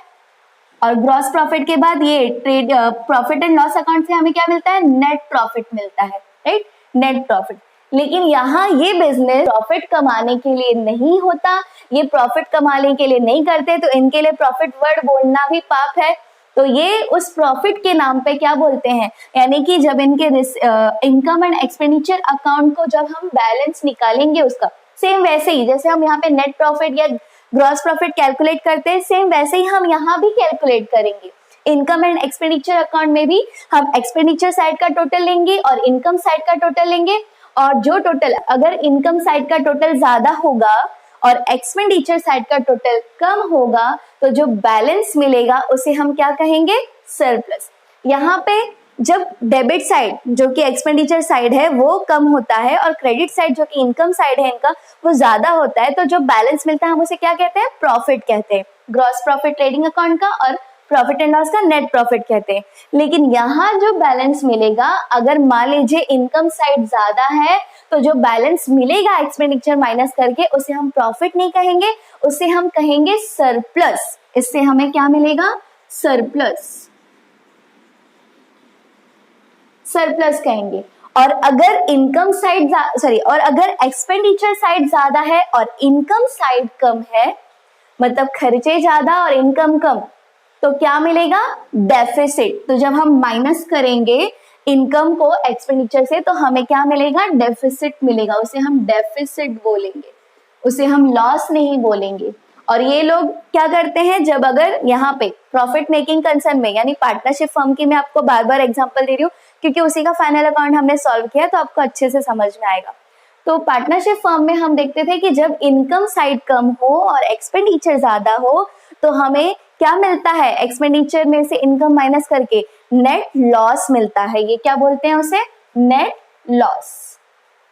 और ग्रॉस प्रॉफिट के बाद ये trade profit and loss account से हमें क्या मिलता है? नेट प्रॉफिट मिलता है, राइट? Net profit. लेकिन यहाँ ये बिजनेस प्रॉफिट कमाने के लिए नहीं होता, ये प्रॉफिट कमाने के लिए नहीं करते, तो इनके लिए प्रॉफिट वर्ड बोलना भी पाप है। तो ये उस प्रॉफिट के नाम पे क्या बोलते हैं? यानी कि जब इनके इनकम एंड एक्सपेंडिचर अकाउंट को जब हम बैलेंस निकालेंगे उसका, सेम वैसे ही जैसे हम यहाँ पे नेट प्रॉफिट या ग्रॉस प्रॉफिट कैलकुलेट करते हैं, सेम वैसे ही हम यहाँ भी कैलकुलेट करेंगे। इनकम एंड एक्सपेंडिचर अकाउंट में भी हम एक्सपेंडिचर साइड का टोटल लेंगे और इनकम साइड का टोटल लेंगे, और जो टोटल अगर इनकम साइड का टोटल ज्यादा होगा और एक्सपेंडिचर साइड का टोटल कम होगा तो जो बैलेंस मिलेगा उसे हम क्या कहेंगे? सरप्लस। यहाँ पे जब डेबिट साइड जो कि एक्सपेंडिचर साइड है वो कम होता है और क्रेडिट साइड जो कि इनकम साइड है इनका वो ज्यादा होता है, तो जो बैलेंस मिलता है हम उसे क्या कहते हैं? प्रॉफिट कहते हैं। ग्रॉस प्रॉफिट ट्रेडिंग अकाउंट का और प्रॉफिट एंड लॉस का नेट प्रॉफिट कहते हैं। लेकिन यहाँ जो बैलेंस मिलेगा, अगर मान लीजिए इनकम साइड ज्यादा है तो जो बैलेंस मिलेगा एक्सपेंडिचर माइनस करके उसे हम प्रॉफिट नहीं कहेंगे, उसे हम कहेंगे सरप्लस। इससे हमें क्या मिलेगा? सरप्लस। सरप्लस कहेंगे। और अगर इनकम साइड और अगर एक्सपेंडिचर साइड ज्यादा है और इनकम साइड कम है, मतलब खर्चे ज्यादा और इनकम कम, तो क्या मिलेगा? डेफिसिट। तो जब हम माइनस करेंगे इनकम को एक्सपेंडिचर से तो हमें क्या मिलेगा? डेफिसिट मिलेगा। उसे हम डेफिसिट बोलेंगे, उसे हम लॉस नहीं बोलेंगे। और ये लोग क्या करते हैं? जब अगर यहाँ पे प्रॉफिट मेकिंग कंसर्न में, यानी पार्टनरशिप फर्म की मैं आपको बार बार एग्जांपल दे रही हूँ क्योंकि उसी का फाइनल अकाउंट हमने सॉल्व किया तो आपको अच्छे से समझ में आएगा। तो पार्टनरशिप फर्म में हम देखते थे कि जब इनकम साइड कम हो और एक्सपेंडिचर ज्यादा हो तो हमें क्या मिलता है? एक्सपेंडिचर में से इनकम माइनस करके नेट लॉस मिलता है। ये क्या बोलते हैं? उसे नेट लॉस।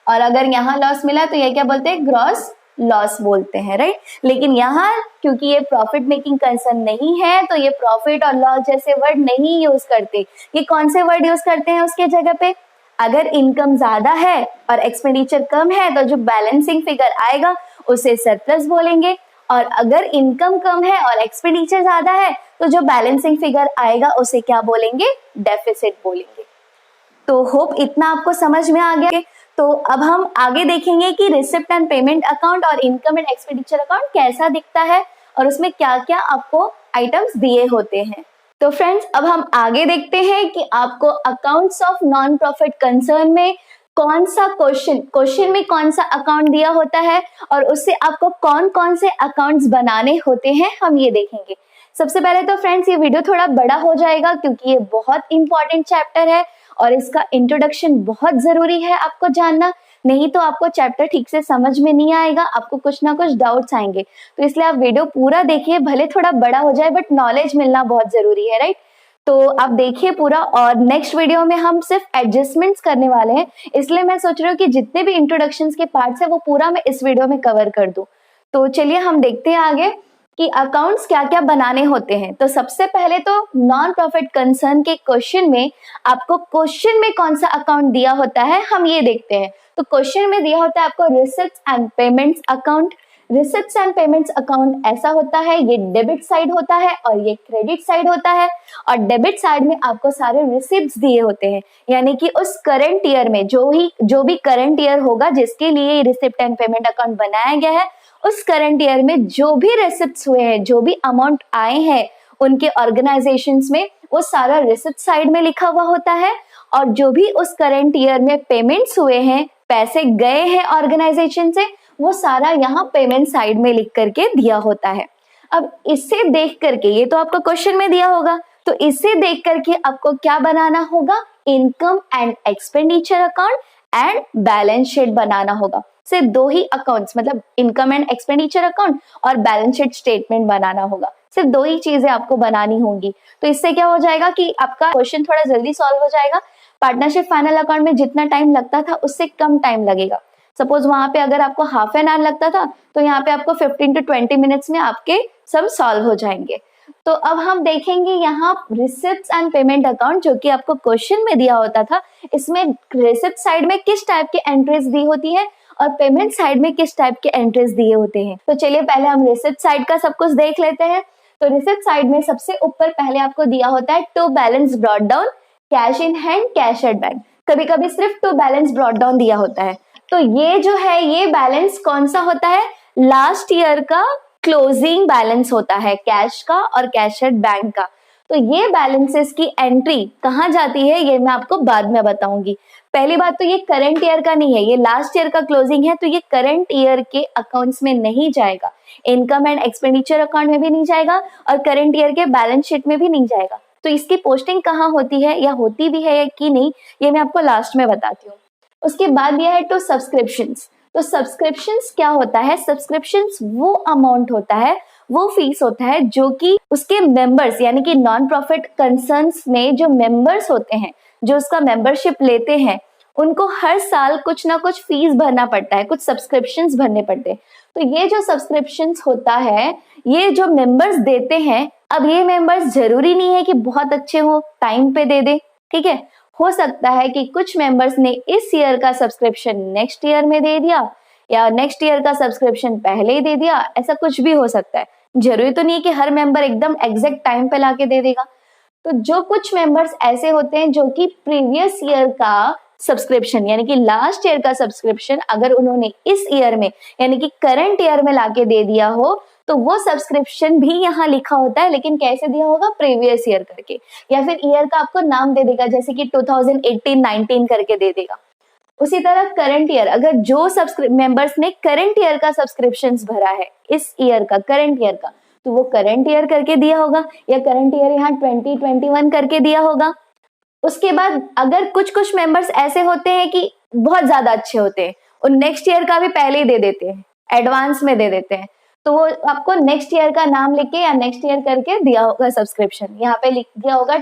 और अगर यहाँ लॉस मिला तो ये क्या बोलते हैं? ग्रॉस लॉस बोलते हैं, राइट? लेकिन यहाँ क्योंकि ये प्रॉफिट मेकिंग कंसर्न नहीं है तो ये प्रॉफिट और लॉस जैसे वर्ड नहीं यूज करते। ये कौन से वर्ड यूज करते हैं उसके जगह पे? अगर इनकम ज्यादा है और एक्सपेंडिचर कम है तो जो बैलेंसिंग फिगर आएगा उसे सरप्लस बोलेंगे, और अगर इनकम कम है और एक्सपेंडिचर ज्यादा है तो जो बैलेंसिंग फिगर आएगा उसे क्या बोलेंगे? डेफिसिट बोलेंगे। तो होप इतना आपको समझ में आ गया। तो अब हम आगे देखेंगे कि रिसिप्ट एंड पेमेंट अकाउंट और इनकम एंड एक्सपेंडिचर अकाउंट कैसा दिखता है और उसमें क्या क्या आपको आइटम्स दिए होते हैं। तो फ्रेंड्स अब हम आगे देखते हैं कि आपको accounts of non profit concern में कौन सा क्वेश्चन में कौन सा अकाउंट दिया होता है और उससे आपको कौन कौन से अकाउंट्स बनाने होते हैं, हम ये देखेंगे। सबसे पहले तो फ्रेंड्स ये वीडियो थोड़ा बड़ा हो जाएगा क्योंकि ये बहुत इंपॉर्टेंट चैप्टर है और इसका इंट्रोडक्शन बहुत जरूरी है आपको जानना, नहीं तो आपको चैप्टर ठीक से समझ में नहीं आएगा, आपको कुछ ना कुछ डाउट्स आएंगे। तो इसलिए आप वीडियो पूरा देखिए, भले थोड़ा बड़ा हो जाए बट नॉलेज मिलना बहुत जरूरी है, राइट? तो आप देखिए पूरा, और नेक्स्ट वीडियो में हम सिर्फ एडजस्टमेंट्स करने वाले हैं, इसलिए मैं सोच रही हूँ कि जितने भी इंट्रोडक्शंस के पार्ट्स है वो पूरा मैं इस वीडियो में कवर कर दूं। तो चलिए हम देखते हैं आगे। कि अकाउंट्स क्या क्या बनाने होते हैं। तो सबसे पहले तो नॉन प्रॉफिट कंसर्न के क्वेश्चन में आपको क्वेश्चन में कौन सा अकाउंट दिया होता है हम ये देखते हैं। तो क्वेश्चन में दिया होता है आपको receipts and payments account. Receipts and payments account ऐसा होता है, ये डेबिट साइड होता है और ये क्रेडिट साइड होता है। और डेबिट साइड में आपको सारे रिसिप्ट्स दिए होते हैं, यानी कि उस करंट ईयर में जो भी करंट ईयर होगा जिसके लिए रिसिप्ट एंड पेमेंट अकाउंट बनाया गया है, उस करंट ईयर में जो भी रिसिप्ट्स हुए हैं, जो भी अमाउंट आए हैं उनके ऑर्गेनाइजेशंस में, वो सारा रिसिप्ट साइड में लिखा हुआ होता है। और जो भी उस करंट ईयर में पेमेंट्स हुए हैं, पैसे गए हैं ऑर्गेनाइजेशन से, वो सारा यहाँ पेमेंट साइड में लिख करके दिया होता है। अब इससे देख करके, ये तो आपको क्वेश्चन में दिया होगा, तो इससे देख करके आपको क्या बनाना होगा, income and expenditure account and balance sheet बनाना होगा। सिर्फ दो ही अकाउंट्स, मतलब इनकम एंड एक्सपेंडिचर अकाउंट और बैलेंस शीट स्टेटमेंट बनाना होगा। सिर्फ दो ही चीजें आपको बनानी होंगी। तो इससे क्या हो जाएगा कि आपका क्वेश्चन थोड़ा जल्दी सॉल्व हो जाएगा। पार्टनरशिप फाइनल अकाउंट में जितना टाइम लगता था उससे कम टाइम लगेगा। सपोज वहां पे अगर आपको हाफ एन आवर लगता था, तो यहाँ पे आपको 15 to 20 मिनट्स में आपके सब सॉल्व हो जाएंगे। तो अब हम देखेंगे यहाँ रिसिप्ट्स एंड पेमेंट अकाउंट, जो कि आपको क्वेश्चन में दिया होता था। इसमें रिसिप्ट साइड में किस टाइप की एंट्रीज दी होती है और पेमेंट साइड में किस टाइप के एंट्रीज दिए होते हैं। तो चलिए पहले हम रिसिप्ट साइड का सब कुछ देख लेते हैं। तो रिसिप्ट साइड में सबसे ऊपर पहले आपको दिया होता है to balance brought down, cash in hand, cash at bank. कभी कभी सिर्फ टू बैलेंस ब्रॉट डाउन दिया होता है। तो ये जो है, ये बैलेंस कौन सा होता है, लास्ट ईयर का क्लोजिंग बैलेंस होता है, कैश का और कैश एट बैंक का। तो ये बैलेंसेस की एंट्री कहाँ जाती है ये मैं आपको बाद में बताऊंगी। पहली बात तो ये करंट ईयर का नहीं है, ये लास्ट ईयर का क्लोजिंग है, तो ये करंट ईयर के अकाउंट्स में नहीं जाएगा, इनकम एंड एक्सपेंडिचर अकाउंट में भी नहीं जाएगा और करंट ईयर के बैलेंस शीट में भी नहीं जाएगा। तो इसकी पोस्टिंग कहाँ होती है या होती भी है कि नहीं, ये मैं आपको लास्ट में बताती हूँ। उसके बाद दिया है टू सब्सक्रिप्शंस। तो सब्सक्रिप्शंस क्या होता है, सब्सक्रिप्शंस वो अमाउंट होता है, वो फीस होता है जो कि उसके मेंबर्स, यानी कि नॉन प्रॉफिट कंसर्न्स में जो मेंबर्स होते हैं, जो उसका मेंबरशिप लेते हैं, उनको हर साल कुछ ना कुछ फीस भरना पड़ता है, कुछ सब्सक्रिप्शंस भरने पड़ते हैं। तो ये जो सब्सक्रिप्शंस होता है, ये जो मेंबर्स देते हैं, अब ये मेंबर्स जरूरी नहीं है कि बहुत अच्छे हो, टाइम पे दे दे, ठीक है। हो सकता है कि कुछ मेंबर्स ने इस ईयर का सब्सक्रिप्शन नेक्स्ट ईयर में दे दिया या नेक्स्ट ईयर का सब्सक्रिप्शन पहले ही दे दिया, ऐसा कुछ भी हो सकता है। जरूरी तो नहीं कि हर मेंबर एकदम एग्जैक्ट टाइम पे लाके दे देगा। तो जो कुछ मेंबर्स ऐसे होते हैं जो कि प्रीवियस ईयर का सब्सक्रिप्शन, यानी कि लास्ट ईयर का सब्सक्रिप्शन अगर उन्होंने इस ईयर में, यानी कि करंट ईयर में लाके दे दिया हो, तो वो सब्सक्रिप्शन भी यहाँ लिखा होता है, लेकिन कैसे दिया होगा, प्रीवियस ईयर करके, या फिर ईयर का आपको नाम दे देगा, जैसे कि 2018-19 करके दे देगा। उसी तरह करंट ईयर, अगर जो मेंबर्स ने करंट ईयर का सब्सक्रिप्शन भरा है, इस ईयर का, करंट ईयर का, तो वो करंट ईयर करके दिया होगा, या करंट ईयर यहाँ 2021 करके दिया होगा। उसके बाद अगर कुछ मेंबर्स ऐसे होते हैं कि बहुत ज्यादा अच्छे होते हैं, और नेक्स्ट ईयर का भी पहले ही दे देते हैं, एडवांस में दे देते हैं, तो वो आपको नेक्स्ट ईयर का नाम लिख के या नेक्स्ट ईयर करके दिया होगा सब्सक्रिप्शन, यहाँ पे लिख दिया होगा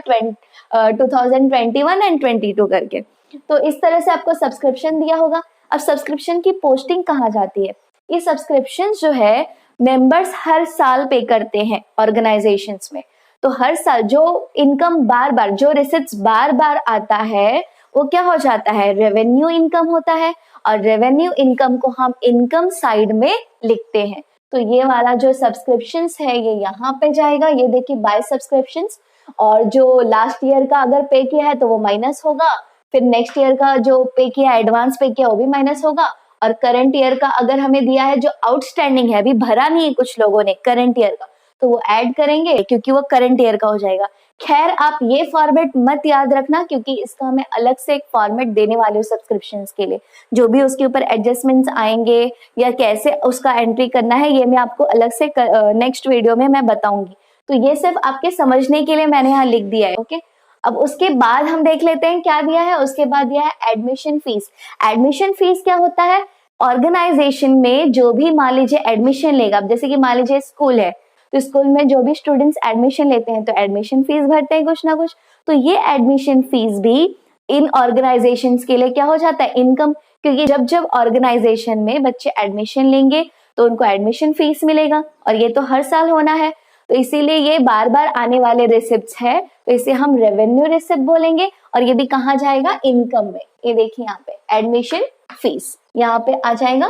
2021 एंड 22 करके। तो इस तरह से आपको सब्सक्रिप्शन दिया होगा। अब सब्सक्रिप्शन की पोस्टिंग कहाँ जाती है, ये सब्सक्रिप्शन जो है मेंबर्स हर साल पे करते हैं ऑर्गेनाइजेशंस में। तो हर साल जो इनकम बार बार, जो रिसिप्ट्स बार बार आता है, वो क्या हो जाता है, रेवेन्यू इनकम होता है, और रेवेन्यू इनकम को हम इनकम साइड में लिखते हैं। तो ये वाला जो सब्सक्रिप्शंस है ये यहाँ पे जाएगा, ये देखिए बाय सब्सक्रिप्शंस, और जो लास्ट ईयर का अगर पे किया है तो वो माइनस होगा, फिर नेक्स्ट ईयर का जो पे किया, एडवांस पे किया, वो भी माइनस होगा, और करंट ईयर का अगर हमें दिया है जो आउटस्टैंडिंग है, अभी भरा नहीं है कुछ लोगों ने करंट ईयर का, तो वो ऐड करेंगे क्योंकि वो करंट ईयर का हो जाएगा। खैर आप ये फॉर्मेट मत याद रखना, क्योंकि इसका मैं अलग से एक फॉर्मेट देने वाली हूँ सब्सक्रिप्शंस के लिए, जो भी उसके ऊपर एडजस्टमेंट्स आएंगे या कैसे उसका एंट्री करना है, ये मैं आपको अलग से नेक्स्ट वीडियो में मैं बताऊंगी। तो ये सिर्फ आपके समझने के लिए मैंने यहाँ लिख दिया है, ओके। अब उसके बाद हम देख लेते हैं क्या दिया है। उसके बाद दिया है एडमिशन फीस। एडमिशन फीस क्या होता है, ऑर्गेनाइजेशन में जो भी मान लीजिए एडमिशन लेगा, जैसे कि मान लीजिए स्कूल है, तो स्कूल में जो भी स्टूडेंट्स एडमिशन लेते हैं तो एडमिशन फीस भरते हैं कुछ ना कुछ, तो ये एडमिशन फीस भी इन ऑर्गेनाइजेशंस के लिए क्या हो जाता है, इनकम। क्योंकि जब जब ऑर्गेनाइजेशन में बच्चे एडमिशन लेंगे तो उनको एडमिशन फीस मिलेगा, और ये तो हर साल होना है, तो इसीलिए ये बार बार आने वाले रिसिप्ट्स है, तो इसे हम रेवेन्यू रिसिप्ट बोलेंगे। और ये भी कहाँ जाएगा, इनकम में। ये देखिए यहाँ पे एडमिशन फीस यहाँ पे आ जाएगा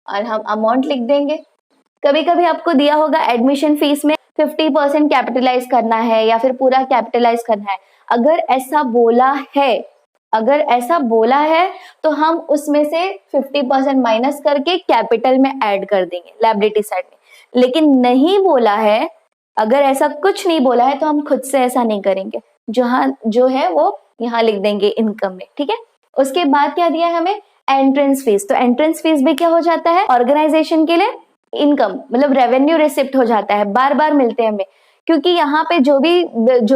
और हम अमाउंट लिख देंगे। कभी कभी आपको दिया होगा एडमिशन फीस में 50% कैपिटलाइज करना है या फिर पूरा कैपिटलाइज करना है। अगर ऐसा बोला है तो हम उसमें से 50% माइनस करके कैपिटल में ऐड कर देंगे लायबिलिटी साइड में। लेकिन नहीं बोला है, अगर ऐसा कुछ नहीं बोला है तो हम खुद से ऐसा नहीं करेंगे, जो है वो यहाँ लिख देंगे इनकम में, ठीक है। उसके बाद क्या दिया है हमें, एंट्रेंस फीस। तो एंट्रेंस फीस भी क्या हो जाता है, ऑर्गेनाइजेशन के लिए इनकम, मतलब रेवेन्यू रिसिप्ट हो जाता है, बार बार मिलते हैं हमें, क्योंकि यहाँ पे जो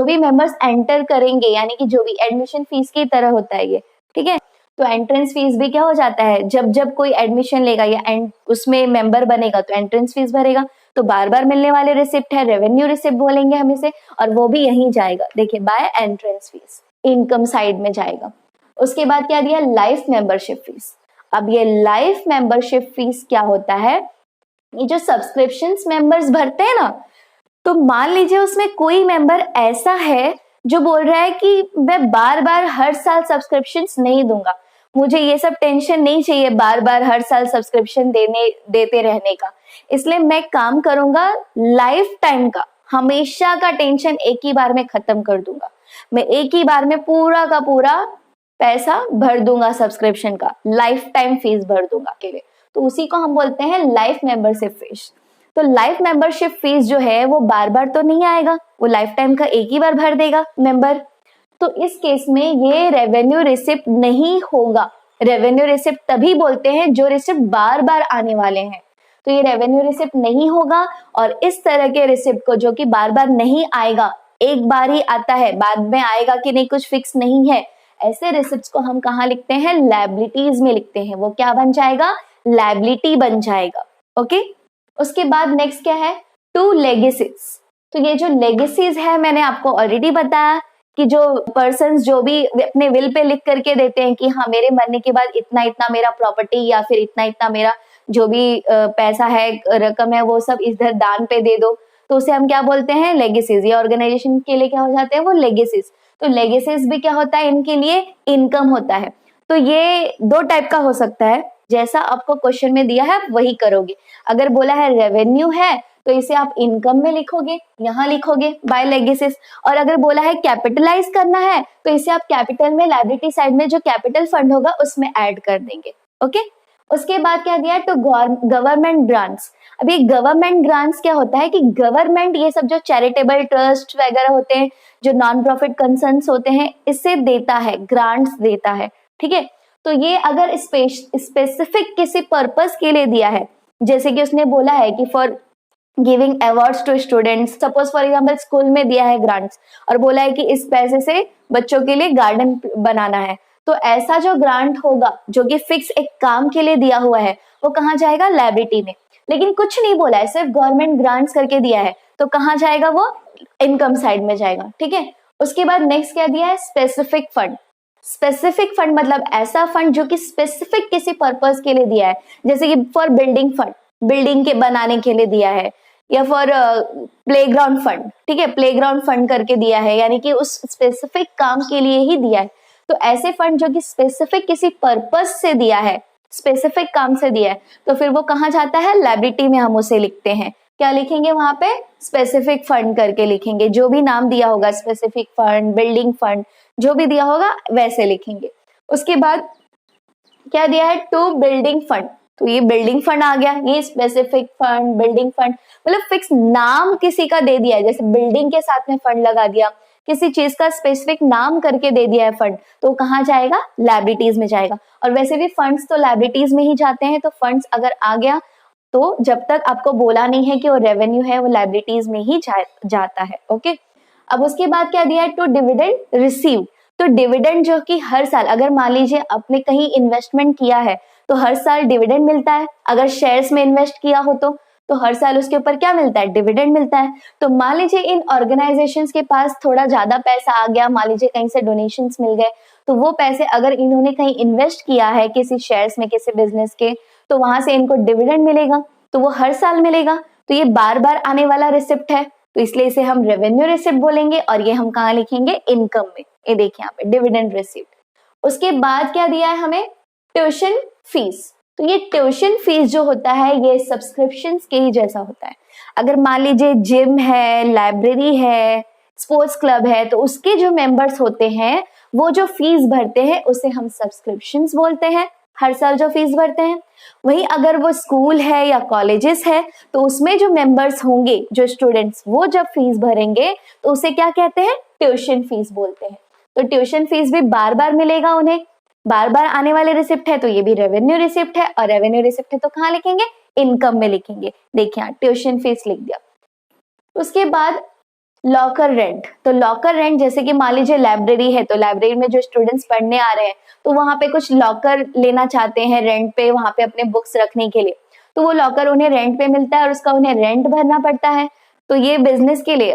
भी मेंबर्स एंटर करेंगे, यानी कि जो भी एडमिशन फीस की तरह होता है ये, ठीक है। तो एंट्रेंस फीस भी क्या हो जाता है, जब कोई एडमिशन लेगा या उसमें मेंबर बनेगा तो एंट्रेंस फीस भरेगा, तो बार बार मिलने वाले रिसिप्ट है, रेवेन्यू रिसिप्ट बोलेंगे हम इसे, और वो भी यहीं जाएगा, देखिए by entrance fees, income side में जाएगा। उसके बाद क्या दिया, लाइफ मेंबरशिप फीस। अब ये लाइफ मेंबरशिप फीस क्या होता है, ये जो सब्सक्रिप्शंस मेंबर्स भरते हैं ना, तो मान लीजिए उसमें कोई मेंबर ऐसा है जो बोल रहा है कि मैं बार बार हर साल सब्सक्रिप्शंस नहीं दूंगा, मुझे ये सब टेंशन नहीं चाहिए बार बार हर साल सब्सक्रिप्शन देते रहने का, इसलिए मैं काम करूंगा लाइफ टाइम का, हमेशा का टेंशन एक ही बार में खत्म कर दूंगा, मैं एक ही बार में पूरा का पूरा पैसा भर दूंगा सब्सक्रिप्शन का, लाइफ टाइम फीस भर दूंगा के लिए, तो उसी को हम बोलते हैं लाइफ मेंबरशिप फीस। तो लाइफ मेंबरशिप फीस जो है वो बार बार तो नहीं आएगा, वो लाइफ टाइम का एक ही बार भर देगा मेंबर, तो इस केस में ये रेवेन्यू रिसिप्ट नहीं होगा। रेवेन्यू रिसिप्ट तभी बोलते हैं जो रिसिप्ट बार बार आने वाले हैं, तो ये रेवेन्यू रिसिप्ट नहीं होगा। और इस तरह के रिसिप्ट को जो कि बार बार नहीं आएगा, एक बार ही आता है, बाद में आएगा कि नहीं कुछ फिक्स नहीं है, ऐसे रिसिप्ट को हम कहाँ लिखते हैं, लायबिलिटीज में लिखते हैं। वो क्या बन जाएगा, लायबिलिटी बन जाएगा, ओके। उसके बाद नेक्स्ट क्या है, टू लेगेसीज। तो ये जो लेगेसीज है मैंने आपको ऑलरेडी बताया कि जो पर्सन्स जो भी अपने विल पे लिख करके देते हैं कि हाँ मेरे मरने के बाद इतना इतना मेरा प्रॉपर्टी या फिर इतना इतना मेरा जो भी पैसा है, रकम है, वो सब इधर दान पे दे दो, तो उसे हम क्या बोलते हैं, लेगेसीज। ये ऑर्गेनाइजेशन के लिए क्या हो जाते हैं, वो लेगेसीज। तो लेगेसीज भी क्या होता है, इनके लिए इनकम होता है। तो ये दो टाइप का हो सकता है, जैसा आपको क्वेश्चन में दिया है वही करोगे। अगर बोला है रेवेन्यू है तो इसे आप इनकम में लिखोगे, यहाँ लिखोगे बाय लेगेसीज, और अगर बोला है कैपिटलाइज करना है तो इसे आप कैपिटल में, लायबिलिटी साइड में जो कैपिटल फंड होगा उसमें ऐड कर देंगे, ओके। उसके बाद क्या दिया है, तो गवर्नमेंट ग्रांट्स। अब ये गवर्नमेंट ग्रांट्स क्या होता है कि गवर्नमेंट ये सब जो चैरिटेबल ट्रस्ट वगैरह होते हैं, जो नॉन प्रॉफिट कंसर्न्स होते हैं, इससे देता है, ग्रांट्स देता है, ठीक है। तो ये अगर स्पेसिफिक किसी पर्पस के लिए दिया है, जैसे कि उसने बोला है कि for giving awards to students, suppose for example school में दिया है ग्रांट्स और बोला है कि इस पैसे से बच्चों के लिए गार्डन बनाना है, तो ऐसा जो ग्रांट होगा जो कि फिक्स एक काम के लिए दिया हुआ है, वो कहाँ जाएगा, लायबिलिटी में। लेकिन कुछ नहीं बोला है, सिर्फ गवर्नमेंट ग्रांट्स करके दिया है, तो कहाँ जाएगा, वो इनकम साइड में जाएगा, ठीक है। उसके बाद नेक्स्ट क्या दिया है, स्पेसिफिक फंड। स्पेसिफिक फंड मतलब ऐसा फंड जो कि स्पेसिफिक किसी पर्पस के लिए दिया है, जैसे कि फॉर बिल्डिंग फंड, बिल्डिंग के बनाने के लिए दिया है, या फॉर प्लेग्राउंड फंड, ठीक है, प्लेग्राउंड फंड करके दिया है, यानी कि उस स्पेसिफिक काम के लिए ही दिया है। तो ऐसे फंड जो कि स्पेसिफिक किसी पर्पस से दिया है, स्पेसिफिक काम से दिया है, तो फिर वो कहाँ जाता है, लायबिलिटी में हम उसे लिखते हैं। क्या लिखेंगे वहां पे, स्पेसिफिक फंड करके लिखेंगे, जो भी नाम दिया होगा, स्पेसिफिक फंड, बिल्डिंग फंड, जो भी दिया होगा वैसे लिखेंगे। उसके बाद क्या दिया है, टू बिल्डिंग फंड। तो ये बिल्डिंग फंड आ गया, ये स्पेसिफिक फंड, बिल्डिंग फंड, मतलब फिक्स नाम किसी का दे दिया है, जैसे बिल्डिंग के साथ में फंड लगा दिया, किसी चीज का स्पेसिफिक नाम करके दे दिया है फंड, तो कहाँ जाएगा, लायबिलिटीज में जाएगा। और वैसे भी फंड्स तो लायबिलिटीज में ही जाते हैं, तो फंड्स अगर आ गया तो जब तक आपको बोला नहीं है कि वो रेवेन्यू है, वो लायबिलिटीज में ही जाता है, ओके। अब उसके बाद क्या दिया है, टू डिविडेंड रिसीव। तो डिविडेंड जो कि हर साल, अगर मान लीजिए आपने कहीं इन्वेस्टमेंट किया है तो हर साल डिविडेंड मिलता है, अगर शेयर्स में इन्वेस्ट किया हो तो हर साल उसके ऊपर क्या मिलता है, डिविडेंड मिलता है। तो मान लीजिए इन ऑर्गेनाइजेशंस के पास थोड़ा ज्यादा पैसा आ गया, मान लीजिए कहीं से डोनेशंस मिल गए, तो वो पैसे अगर इन्होंने कहीं इन्वेस्ट किया है किसी शेयर्स में, किसी बिजनेस के, तो वहां से इनको डिविडेंड मिलेगा। तो वो हर साल मिलेगा, तो ये बार बार आने वाला रिसिप्ट है, तो इसलिए इसे हम रेवेन्यू रिसिप्ट बोलेंगे। और ये हम कहाँ लिखेंगे? इनकम में। ये देखिए यहाँ पे डिविडेंड रिसिप्ट। उसके बाद क्या दिया है हमें? Tuition fees. तो ये ट्यूशन फीस जो होता है ये सब्सक्रिप्शन के ही जैसा होता है। अगर मान लीजिए जिम है, लाइब्रेरी है, स्पोर्ट्स क्लब है, तो उसके जो मेंबर्स होते हैं वो जो फीस भरते हैं उसे हम सब्सक्रिप्शंस बोलते हैं, हर साल जो फीस भरते हैं। वही अगर वो स्कूल है या कॉलेजेस है तो उसमें जो मेंबर्स होंगे, जो स्टूडेंट्स, वो जब फीस भरेंगे तो उसे क्या कहते हैं? ट्यूशन फीस बोलते हैं। तो ट्यूशन फीस भी बार बार मिलेगा उन्हें, बार बार आने वाले रिसिप्ट है, तो ये भी रेवेन्यू रिसिप्ट है। और रेवेन्यू रिसिप्ट है तो कहाँ लिखेंगे? इनकम में लिखेंगे। देखिए यहाँ ट्यूशन फीस लिख दिया। उसके बाद लॉकर रेंट। तो लॉकर रेंट जैसे कि मान लीजिए लाइब्रेरी है, तो लाइब्रेरी में जो स्टूडेंट्स पढ़ने आ रहे हैं तो वहां पे कुछ लॉकर लेना चाहते हैं रेंट पे, वहां पे अपने बुक्स रखने के लिए, तो वो लॉकर उन्हें रेंट पे मिलता है और उसका उन्हें रेंट भरना पड़ता है। तो ये बिजनेस के लिए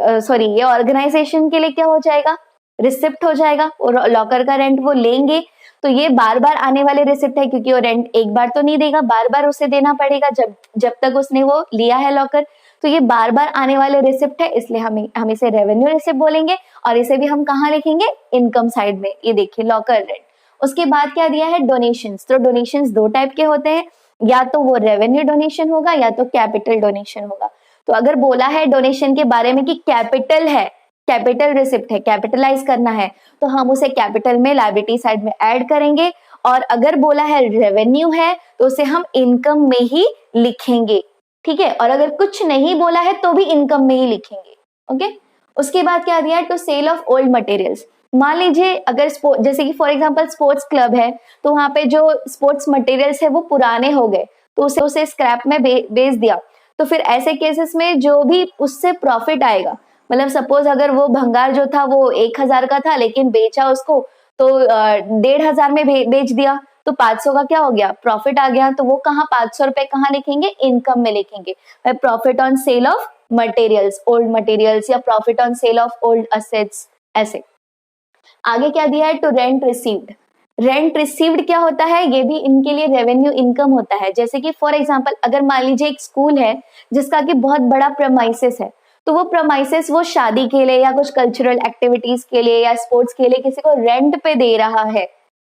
ये ऑर्गेनाइजेशन के लिए क्या हो जाएगा? रिसिप्ट हो जाएगा। और लॉकर का रेंट वो लेंगे, तो ये बार बार आने वाले रिसिप्ट है, क्योंकि वो रेंट एक बार तो नहीं देगा, बार बार उसे देना पड़ेगा जब तक उसने वो लिया है लॉकर। तो ये बार बार आने वाले रिसिप्ट है, इसलिए हम इसे रेवेन्यू रिसिप्ट बोलेंगे। और इसे भी हम कहाँ लिखेंगे? इनकम साइड में। ये देखिए लॉकर रेंट। उसके बाद क्या दिया है? डोनेशंस। तो डोनेशंस दो टाइप के होते हैं, या तो वो रेवेन्यू डोनेशन होगा या तो कैपिटल डोनेशन होगा। तो अगर बोला है डोनेशन के बारे में कि कैपिटल है, कैपिटल रिसिप्ट है, कैपिटलाइज करना है, तो हम उसे कैपिटल में लायबिलिटी साइड में ऐड करेंगे। और अगर बोला है रेवेन्यू है तो उसे हम इनकम में ही लिखेंगे, ठीक है। और अगर कुछ नहीं बोला है तो भी इनकम में ही लिखेंगे, ओके। उसके बाद क्या दिया है? To sale of old materials. मान लीजिए अगर जैसे कि फॉर एग्जांपल स्पोर्ट्स क्लब है, तो वहां पे जो स्पोर्ट्स मटेरियल्स है वो पुराने हो गए, तो उसे स्क्रैप में बेच दिया। तो फिर ऐसे केसेस में जो भी उससे प्रॉफिट आएगा, मतलब सपोज अगर वो भंगार जो था वो 1000 का था लेकिन बेचा उसको तो 1500 में बेच दिया, तो 500 का क्या हो गया? प्रॉफिट आ गया। तो वो कहाँ 500 रुपए कहाँ लिखेंगे? इनकम में लिखेंगे। Profit on sale of materials, old materials, या profit on sale of old assets, ऐसे। आगे क्या दिया है? To rent received. Rent received क्या होता है? ये भी इनके लिए रेवेन्यू इनकम होता है। जैसे कि फॉर एग्जांपल अगर मान लीजिए एक स्कूल है जिसका कि बहुत बड़ा प्रेमाइसेस है, तो वो प्रेमाइसेस वो शादी के लिए या कुछ कल्चरल एक्टिविटीज के लिए या स्पोर्ट्स के लिए किसी को रेंट पे दे रहा है,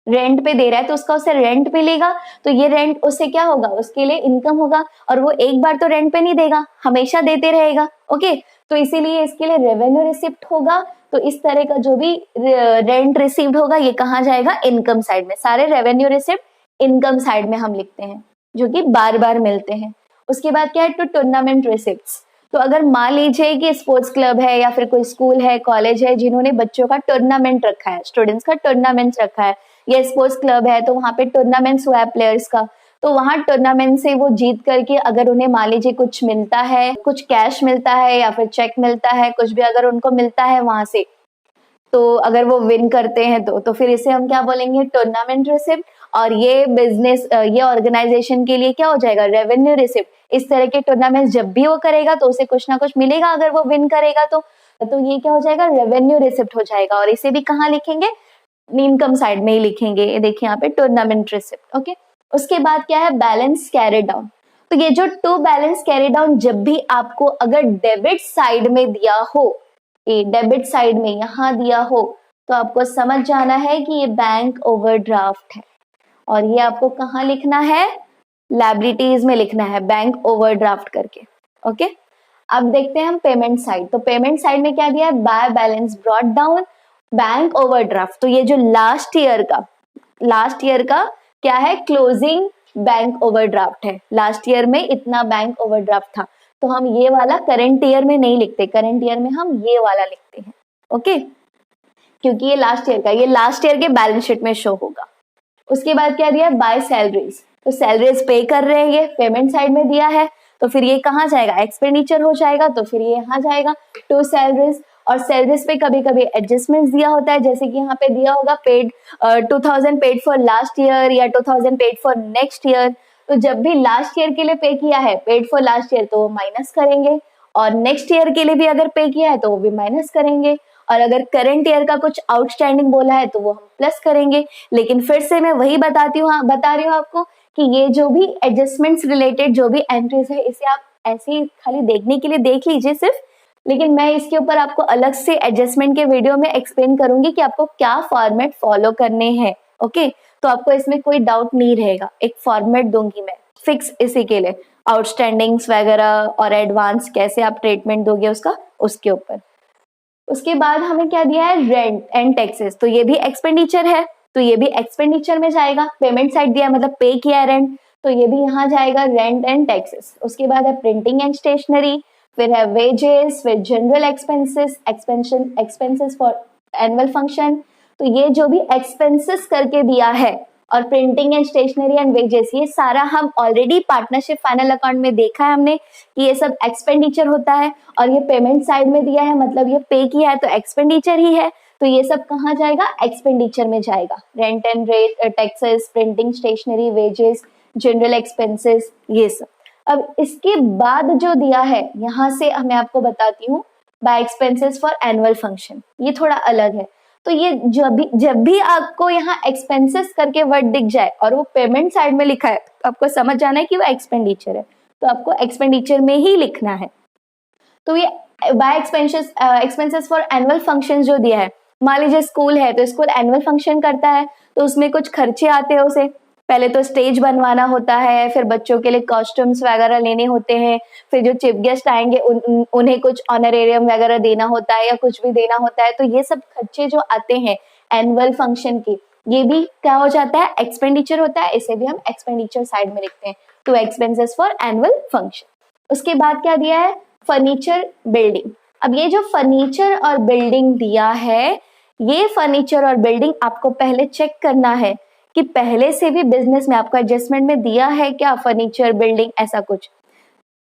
रेंट पे दे रहा है, तो उसका उसे रेंट पे लेगा, तो ये रेंट उससे क्या होगा? उसके लिए इनकम होगा। और वो एक बार तो रेंट पे नहीं देगा, हमेशा देते रहेगा, ओके। तो इसीलिए इसके लिए रेवेन्यू रिसिप्ट होगा। तो इस तरह का जो भी रेंट रिसीव्ड होगा ये कहाँ जाएगा? इनकम साइड में। सारे रेवेन्यू रिसिप्ट इनकम साइड में हम लिखते हैं, जो कि बार बार मिलते हैं। उसके बाद क्या है? To tournament receipts. तो अगर मान लीजिए कि स्पोर्ट्स क्लब है या फिर कोई स्कूल है, कॉलेज है, जिन्होंने बच्चों का टूर्नामेंट रखा है, स्टूडेंट्स का टूर्नामेंट रखा है, या स्पोर्ट्स क्लब है तो वहां पे टूर्नामेंट्स हुआ है प्लेयर्स का, तो वहां टूर्नामेंट से वो जीत करके अगर उन्हें मान लीजिए कुछ मिलता है, कुछ कैश मिलता है या फिर चेक मिलता है, कुछ भी अगर उनको मिलता है वहां से, तो अगर वो विन करते हैं तो फिर इसे हम क्या बोलेंगे? Tournament receipt. और ये बिजनेस, ये ऑर्गेनाइजेशन के लिए क्या हो जाएगा? Revenue receipt. इस तरह के टूर्नामेंट जब भी वो करेगा तो उसे कुछ ना कुछ मिलेगा, अगर वो विन करेगा तो ये क्या हो जाएगा? रेवेन्यू रिसिप्ट हो जाएगा। और इसे भी कहाँ लिखेंगे? इनकम साइड में ही लिखेंगे। देखिए यहाँ पे टूर्नामेंट रिसिप्ट, ओके। उसके बाद क्या है? Balance carry down. तो ये जो टू बैलेंस कैरी डाउन जब भी आपको अगर डेबिट साइड में दिया हो, ये डेबिट साइड में यहाँ दिया हो, तो आपको समझ जाना है कि ये बैंक ओवरड्राफ्ट है। और ये आपको कहाँ लिखना है? लायबिलिटीज में लिखना है, बैंक ओवरड्राफ्ट करके, ओके। अब देखते हैं हम पेमेंट साइड। तो पेमेंट साइड में क्या दिया है? By balance brought down, bank overdraft. तो ये जो लास्ट ईयर का क्या है? क्लोजिंग बैंक ओवरड्राफ्ट है। लास्ट ईयर में इतना बैंक ओवरड्राफ्ट था, तो हम ये वाला करंट ईयर में नहीं लिखते, करंट ईयर में हम ये वाला लिखते हैं, ओके, क्योंकि ये लास्ट ईयर का, ये लास्ट ईयर के बैलेंस शीट में शो होगा। उसके बाद क्या दिया है? Bye salaries. तो सैलरीज पे कर रहे हैं, ये पेमेंट साइड में दिया है, तो फिर ये कहाँ जाएगा? एक्सपेंडिचर हो जाएगा, तो फिर ये यहाँ जाएगा टू सैलरीज। और सैलरीज पे कभी कभी एडजस्टमेंट्स दिया होता है, जैसे कि यहाँ पे दिया होगा paid 2000 paid for last year या 2000 पेड फॉर नेक्स्ट ईयर। तो जब भी लास्ट ईयर के लिए पे किया है पेड फॉर लास्ट ईयर, तो वो माइनस करेंगे, और नेक्स्ट ईयर के लिए भी अगर पे किया है तो वो भी माइनस करेंगे, और अगर करंट ईयर का कुछ आउटस्टैंडिंग बोला है तो वो हम प्लस करेंगे। लेकिन फिर से मैं वही बता रही हूँ आपको कि ये जो भी एडजस्टमेंट्स रिलेटेड जो भी एंट्रीज है इसे आप ऐसे ही खाली देखने के लिए देख लीजिए सिर्फ, लेकिन मैं इसके ऊपर आपको अलग से एडजस्टमेंट के वीडियो में एक्सप्लेन करूंगी कि आपको क्या फॉर्मेट फॉलो करने हैं। ओके, तो आपको इसमें कोई डाउट नहीं रहेगा, एक फॉर्मेट दूंगी मैं फिक्स इसी के लिए, आउटस्टैंडिंग्स वगैरह और एडवांस कैसे आप ट्रीटमेंट दोगे उसका, उसके ऊपर। उसके बाद हमें क्या दिया है, रेंट एंड टैक्सेस, तो ये भी एक्सपेंडिचर है, तो ये भी एक्सपेंडिचर में जाएगा। पेमेंट साइड दिया है मतलब पे किया है रेंट, तो ये भी यहाँ जाएगा रेंट एंड टैक्सेस। उसके बाद है प्रिंटिंग एंड स्टेशनरी, फिर है वेजेस, फिर general expenses, expenses for annual function. तो ये जो भी एक्सपेंसेस करके दिया है और printing and stationery and wages, ये सारा हम ऑलरेडी पार्टनरशिप फाइनल अकाउंट में देखा है हमने कि ये सब एक्सपेंडिचर होता है। और ये पेमेंट साइड में दिया है मतलब ये पे किया है तो एक्सपेंडिचर ही है, तो ये सब कहाँ जाएगा, एक्सपेंडिचर में जाएगा। Rent and taxes, printing stationery, wages, general expenses, ये सब। अब इसके बाद जो दिया है यहाँ से मैं आपको बताती हूँ, by expenses for annual function, ये थोड़ा अलग है। तो ये जब भी आपको यहाँ एक्सपेंसेस करके वर्ड दिख जाए और वो पेमेंट साइड में लिखा है तो आपको समझ जाना है कि वो एक्सपेंडिचर है, तो आपको एक्सपेंडिचर में ही लिखना है। तो ये by expenses for annual function जो दिया है, मान लीजिए स्कूल है तो स्कूल एनुअल फंक्शन करता है तो उसमें कुछ खर्चे आते हैं उसे, पहले तो स्टेज बनवाना होता है, फिर बच्चों के लिए कॉस्ट्यूम्स वगैरह लेने होते हैं, फिर जो चीफ गेस्ट आएंगे उन्हें कुछ ऑनरेरियम वगैरह देना होता है या कुछ भी देना होता है। तो ये सब खर्चे जो आते हैं एनुअल फंक्शन की, ये भी क्या हो जाता है, एक्सपेंडिचर होता है, इसे भी हम एक्सपेंडिचर साइड में लिखते हैं, to expenses for annual function. उसके बाद क्या दिया है, फर्नीचर बिल्डिंग। अब ये जो फर्नीचर और बिल्डिंग दिया है, ये फर्नीचर और बिल्डिंग आपको पहले चेक करना है कि पहले से भी बिजनेस में आपको एडजस्टमेंट में दिया है क्या फर्नीचर बिल्डिंग, ऐसा कुछ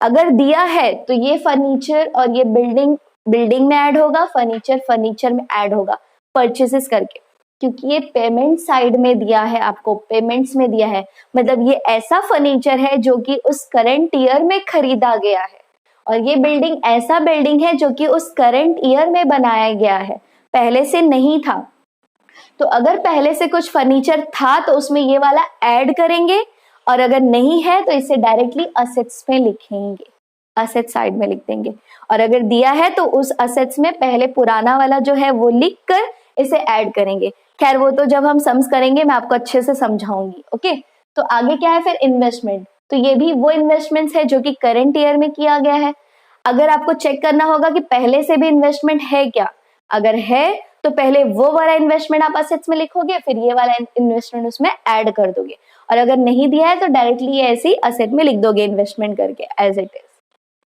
अगर दिया है तो ये फर्नीचर और ये बिल्डिंग में ऐड होगा, फर्नीचर में ऐड होगा परचेसेस करके, क्योंकि ये पेमेंट साइड में दिया है, आपको पेमेंट्स में दिया है, मतलब ये ऐसा फर्नीचर है जो कि उस करंट ईयर में खरीदा गया है, और ये बिल्डिंग ऐसा बिल्डिंग है जो कि उस करंट ईयर में बनाया गया है, पहले से नहीं था। तो अगर पहले से कुछ फर्नीचर था तो उसमें ये वाला ऐड करेंगे, और अगर नहीं है तो इसे डायरेक्टली असेट्स में लिखेंगे, असेट साइड में लिख देंगे। और अगर दिया है तो उस असेट्स में पहले पुराना वाला जो है वो लिख कर इसे ऐड करेंगे। खैर वो तो जब हम सम्स करेंगे मैं आपको अच्छे से समझाऊंगी। ओके, तो आगे क्या है फिर, इन्वेस्टमेंट। तो ये भी वो इन्वेस्टमेंट्स है जो कि करंट ईयर में किया गया है। अगर आपको चेक करना होगा कि पहले से भी इन्वेस्टमेंट है क्या, अगर है तो पहले वो वाला इन्वेस्टमेंट आप असेट्स में लिखोगे, फिर ये वाला इन्वेस्टमेंट उसमें ऐड कर दोगे, और अगर नहीं दिया है तो डायरेक्टली ऐसे ही असेट में लिख दोगे इन्वेस्टमेंट करके एज इट इज।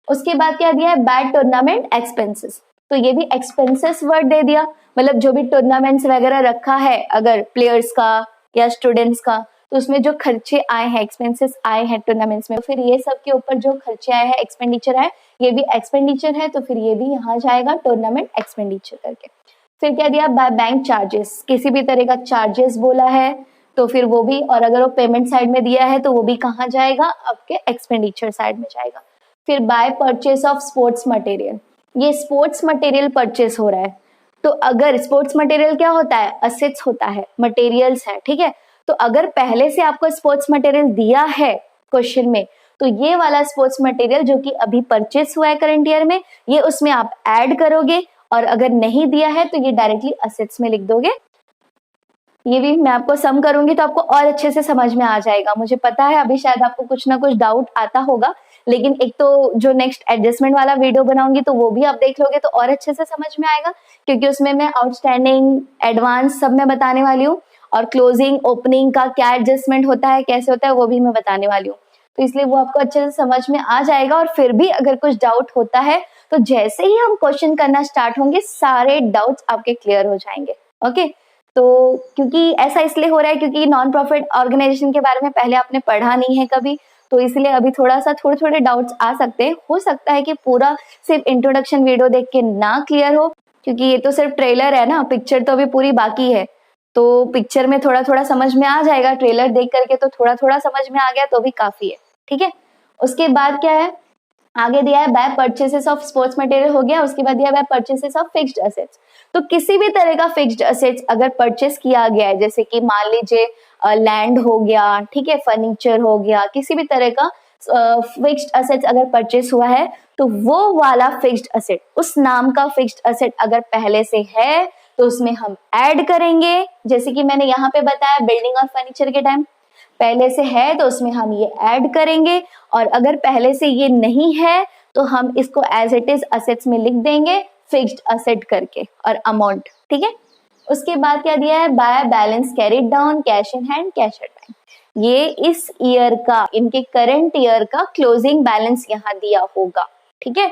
उसके बाद क्या दिया है, बैड टूर्नामेंट एक्सपेंसेस। तो ये भी एक्सपेंसेस वर्ड दे दिया, मतलब जो भी टूर्नामेंट्स वगैरह रखा है अगर प्लेयर्स का या स्टूडेंट्स का, तो उसमें जो खर्चे आए हैं, एक्सपेंसेस आए हैं टूर्नामेंट्स में, फिर ये सब के ऊपर जो खर्चे आए हैं, एक्सपेंडिचर है, ये भी एक्सपेंडिचर है, तो फिर ये भी यहाँ जाएगा टूर्नामेंट एक्सपेंडिचर करके। फिर क्या दिया, बाय बैंक चार्जेस, किसी भी तरह का चार्जेस बोला है तो फिर वो भी, और अगर वो पेमेंट साइड में दिया है तो वो भी कहाँ जाएगा, आपके एक्सपेंडिचर साइड में जाएगा। फिर by purchase of sports material, ये स्पोर्ट्स मटेरियल परचेस हो रहा है, तो अगर स्पोर्ट्स मटेरियल क्या होता है, असेट्स होता है, मटेरियल्स है, ठीक है। तो अगर पहले से आपको स्पोर्ट्स मटेरियल दिया है क्वेश्चन में, तो ये वाला स्पोर्ट्स मटेरियल जो कि अभी परचेस हुआ है करंट ईयर में, ये उसमें आप ऐड करोगे, और अगर नहीं दिया है तो ये डायरेक्टली असेट्स में लिख दोगे। ये भी मैं आपको सम करूंगी तो आपको और अच्छे से समझ में आ जाएगा। मुझे पता है अभी शायद आपको कुछ ना कुछ डाउट आता होगा, लेकिन एक तो जो नेक्स्ट एडजस्टमेंट वाला वीडियो बनाऊंगी तो वो भी आप देख लोगे तो और अच्छे से समझ में आएगा, क्योंकि उसमें मैं आउटस्टैंडिंग, एडवांस सब मैं बताने वाली हूँ, और क्लोजिंग, ओपनिंग का क्या एडजस्टमेंट होता है, कैसे होता है, वो भी मैं बताने वाली हूँ। तो इसलिए वो आपको अच्छे से समझ में आ जाएगा। और फिर भी अगर कुछ डाउट होता है तो जैसे ही हम क्वेश्चन करना स्टार्ट होंगे सारे डाउट्स आपके क्लियर हो जाएंगे। ओके, तो क्योंकि ऐसा इसलिए हो रहा है क्योंकि नॉन प्रॉफिट ऑर्गेनाइजेशन के बारे में पहले आपने पढ़ा नहीं है कभी, तो इसलिए अभी थोड़ा सा थोड़े डाउट्स आ सकते हैं। हो सकता है कि पूरा सिर्फ इंट्रोडक्शन वीडियो देख के ना क्लियर हो, क्योंकि ये तो सिर्फ ट्रेलर है ना, पिक्चर तो अभी पूरी बाकी है। तो पिक्चर में थोड़ा समझ में आ जाएगा, ट्रेलर देख करके तो थोड़ा समझ में आ गया तो भी काफी है, ठीक है। उसके बाद क्या है, आगे दिया है by purchases of sports material हो गया, उसके बाद दिया by purchases of fixed assets. तो किसी भी तरह का फिक्स्ड असेट्स अगर परचेस किया गया है, जैसे कि मान लीजिए लैंड हो गया, ठीक है, फर्नीचर हो गया, किसी भी तरह का फिक्स्ड असेट्स अगर परचेस हुआ है, तो वो वाला फिक्स्ड असेट, उस नाम का फिक्स्ड असेट अगर पहले से है तो उसमें हम ऐड करेंगे। जैसे कि मैंने यहाँ पे बताया बिल्डिंग और फर्नीचर के टाइम, पहले से है तो उसमें हम ये ऐड करेंगे, और अगर पहले से ये नहीं है तो हम इसको एज इट इज असेट्स में लिख देंगे फिक्स्ड असेट करके और अमाउंट, ठीक है। उसके बाद क्या दिया है, by balance carried down, cash in hand, cash at bank. ये इस ईयर का, इनके करंट ईयर का क्लोजिंग बैलेंस यहाँ दिया होगा, ठीक है,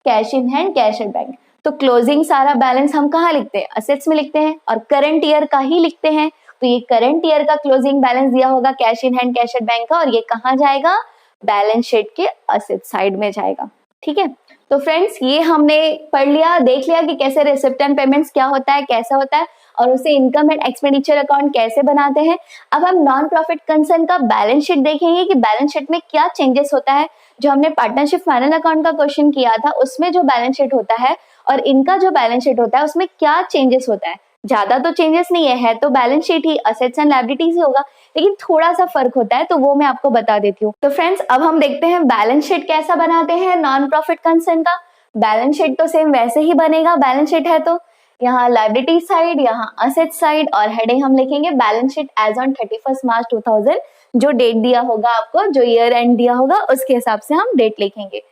cash in hand, cash at bank. तो क्लोजिंग सारा बैलेंस हम कहाँ लिखते हैं, असेट्स में लिखते हैं, और करंट ईयर का ही लिखते हैं। तो ये करंट ईयर का क्लोजिंग बैलेंस दिया होगा cash in hand, cash at bank का, और ये कहाँ जाएगा, बैलेंस शीट के असेट साइड में जाएगा, ठीक है। तो फ्रेंड्स ये हमने पढ़ लिया, देख लिया कि कैसे रिसिप्ट एंड पेमेंट्स क्या होता है, कैसा होता है, और उसे इनकम एंड एक्सपेंडिचर अकाउंट कैसे बनाते हैं। अब हम नॉन प्रॉफिट कंसर्न का बैलेंस शीट देखेंगे कि बैलेंस शीट में क्या चेंजेस होता है। जो हमने पार्टनरशिप फाइनल अकाउंट का क्वेश्चन किया था उसमें जो बैलेंस शीट होता है और इनका जो बैलेंस शीट होता है उसमें क्या चेंजेस होता है। ज्यादा तो चेंजेस नहीं है तो बैलेंस शीट ही असेट्स एंड लायबिलिटीज ही होगा, लेकिन थोड़ा सा फर्क होता है, तो वो मैं आपको बता देती हूँ। तो फ्रेंड्स अब हम देखते हैं बैलेंस शीट कैसा बनाते हैं नॉन प्रॉफिट कंसर्न का। बैलेंस शीट तो सेम वैसे ही बनेगा, बैलेंस शीट है तो यहाँ लायबिलिटी साइड, यहाँ असेट साइड, और हेडिंग हम लिखेंगे बैलेंस शीट एज ऑन 31 मार्च 2000, जो डेट दिया होगा आपको, जो ईयर एंड दिया होगा उसके हिसाब से हम डेट लिखेंगे।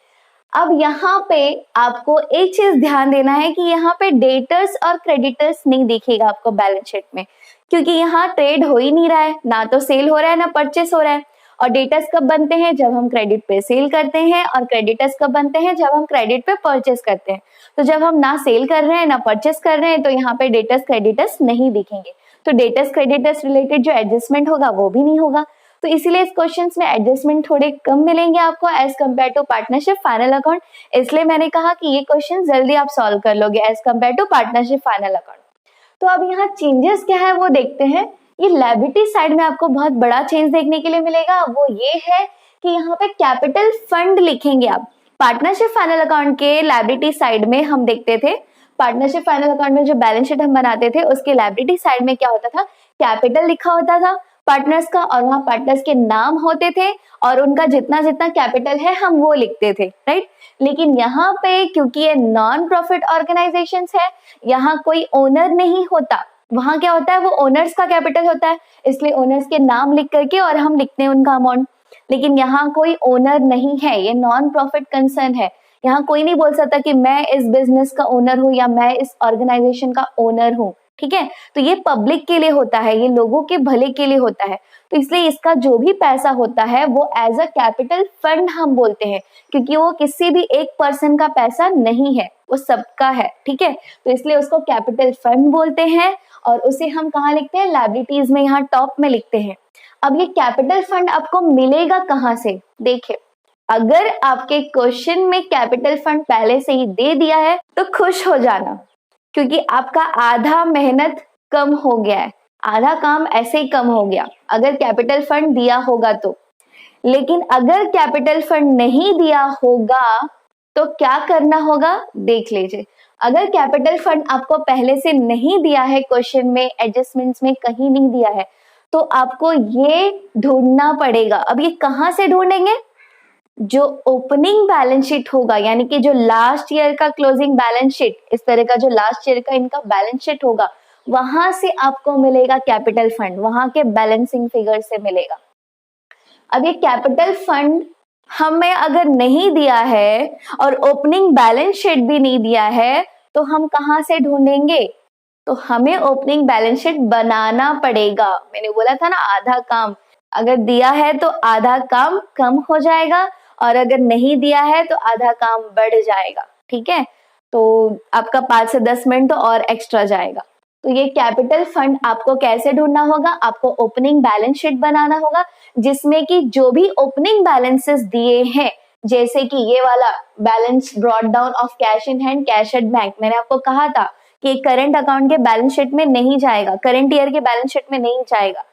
अब यहाँ पे आपको एक चीज ध्यान देना है कि यहाँ पे डेटर्स और क्रेडिटर्स नहीं दिखेगा आपको बैलेंस शीट में, क्योंकि यहाँ ट्रेड हो ही नहीं रहा है, ना तो सेल हो रहा है ना परचेस हो रहा है। और डेटर्स कब बनते हैं, जब हम क्रेडिट पे सेल करते हैं, और क्रेडिटर्स कब बनते हैं, जब हम क्रेडिट पे परचेस करते हैं। तो जब हम ना सेल कर रहे हैं ना परचेस कर रहे हैं तो यहाँ पे डेटर्स क्रेडिटर्स नहीं दिखेंगे, तो डेटर्स क्रेडिटर्स रिलेटेड जो एडजस्टमेंट होगा वो भी नहीं होगा। तो इसीलिए इस क्वेश्चन में एडजस्टमेंट थोड़े कम मिलेंगे आपको as compare to partnership final account, इसलिए मैंने कहा कि ये क्वेश्चन जल्दी आप सॉल्व कर लोगे as compare to partnership final account. तो अब यहाँ चेंजेस क्या है वो देखते हैं। ये लायबिलिटी साइड में आपको बहुत बड़ा चेंज देखने के लिए मिलेगा, वो ये है कि यहाँ पे कैपिटल फंड लिखेंगे आप। पार्टनरशिप फाइनल अकाउंट के लायबिलिटी साइड में हम देखते थे, पार्टनरशिप फाइनल अकाउंट में जो बैलेंस शीट हम बनाते थे उसके लायबिलिटी साइड में क्या होता था, कैपिटल लिखा होता था पार्टनर्स का, और वहां पार्टनर्स के नाम होते थे और उनका जितना जितना कैपिटल है हम वो लिखते थे, राइट। लेकिन यहाँ पे क्योंकि ये नॉन प्रॉफिट ऑर्गेनाइजेशंस है, यहाँ कोई ओनर नहीं होता, वहां क्या होता है, वो ओनर्स का कैपिटल होता है, इसलिए ओनर्स के नाम लिख करके और हम लिखते हैं उनका अमाउंट। लेकिन यहाँ कोई ओनर नहीं है, ये नॉन प्रॉफिट कंसर्न है। यहाँ कोई नहीं बोल सकता कि मैं इस बिजनेस का ओनर हूँ या मैं इस ऑर्गेनाइजेशन का ओनर हूँ, ठीक है। तो ये पब्लिक के लिए होता है, ये लोगों के भले के लिए होता है, तो इसलिए इसका जो भी पैसा होता है वो एज अ कैपिटल फंड हम बोलते हैं, क्योंकि वो किसी भी एक पर्सन का पैसा नहीं है, वो सबका है, ठीक है। तो इसलिए उसको कैपिटल फंड बोलते हैं, और उसे हम कहाँ लिखते हैं, लायबिलिटीज में, यहाँ टॉप में लिखते हैं। अब ये कैपिटल फंड आपको मिलेगा कहाँ से, देखिए अगर आपके क्वेश्चन में कैपिटल फंड पहले से ही दे दिया है तो खुश हो जाना, क्योंकि आपका आधा मेहनत कम हो गया है, आधा काम ऐसे ही कम हो गया अगर कैपिटल फंड दिया होगा तो। लेकिन अगर कैपिटल फंड नहीं दिया होगा तो क्या करना होगा, देख लीजिए। अगर कैपिटल फंड आपको पहले से नहीं दिया है, क्वेश्चन में एडजस्टमेंट्स में कहीं नहीं दिया है, तो आपको ये ढूंढना पड़ेगा। अब ये कहाँ से ढूंढेंगे, जो ओपनिंग बैलेंस शीट होगा, यानी कि जो लास्ट ईयर का क्लोजिंग बैलेंस शीट, इस तरह का जो लास्ट ईयर का इनका बैलेंस शीट होगा, वहां से आपको मिलेगा कैपिटल फंड, वहां के बैलेंसिंग फिगर से मिलेगा। अब ये कैपिटल फंड हमें अगर नहीं दिया है और ओपनिंग बैलेंस शीट भी नहीं दिया है तो हम कहाँ से ढूंढेंगे, तो हमें ओपनिंग बैलेंस शीट बनाना पड़ेगा। मैंने बोला था ना, आधा काम अगर दिया है तो आधा काम कम हो जाएगा, और अगर नहीं दिया है तो आधा काम बढ़ जाएगा, ठीक है। तो आपका 5 से 10 मिनट तो और एक्स्ट्रा जाएगा। तो ये कैपिटल फंड आपको कैसे ढूंढना होगा, आपको ओपनिंग बैलेंस शीट बनाना होगा, जिसमें कि जो भी ओपनिंग बैलेंसेस दिए हैं, जैसे कि ये वाला balance brought down of cash in hand, cash at bank, मैंने आपको कहा था कि करंट अकाउंट के बैलेंस शीट में नहीं जाएगा, करंट ईयर के बैलेंस शीट में नहीं जाएगा।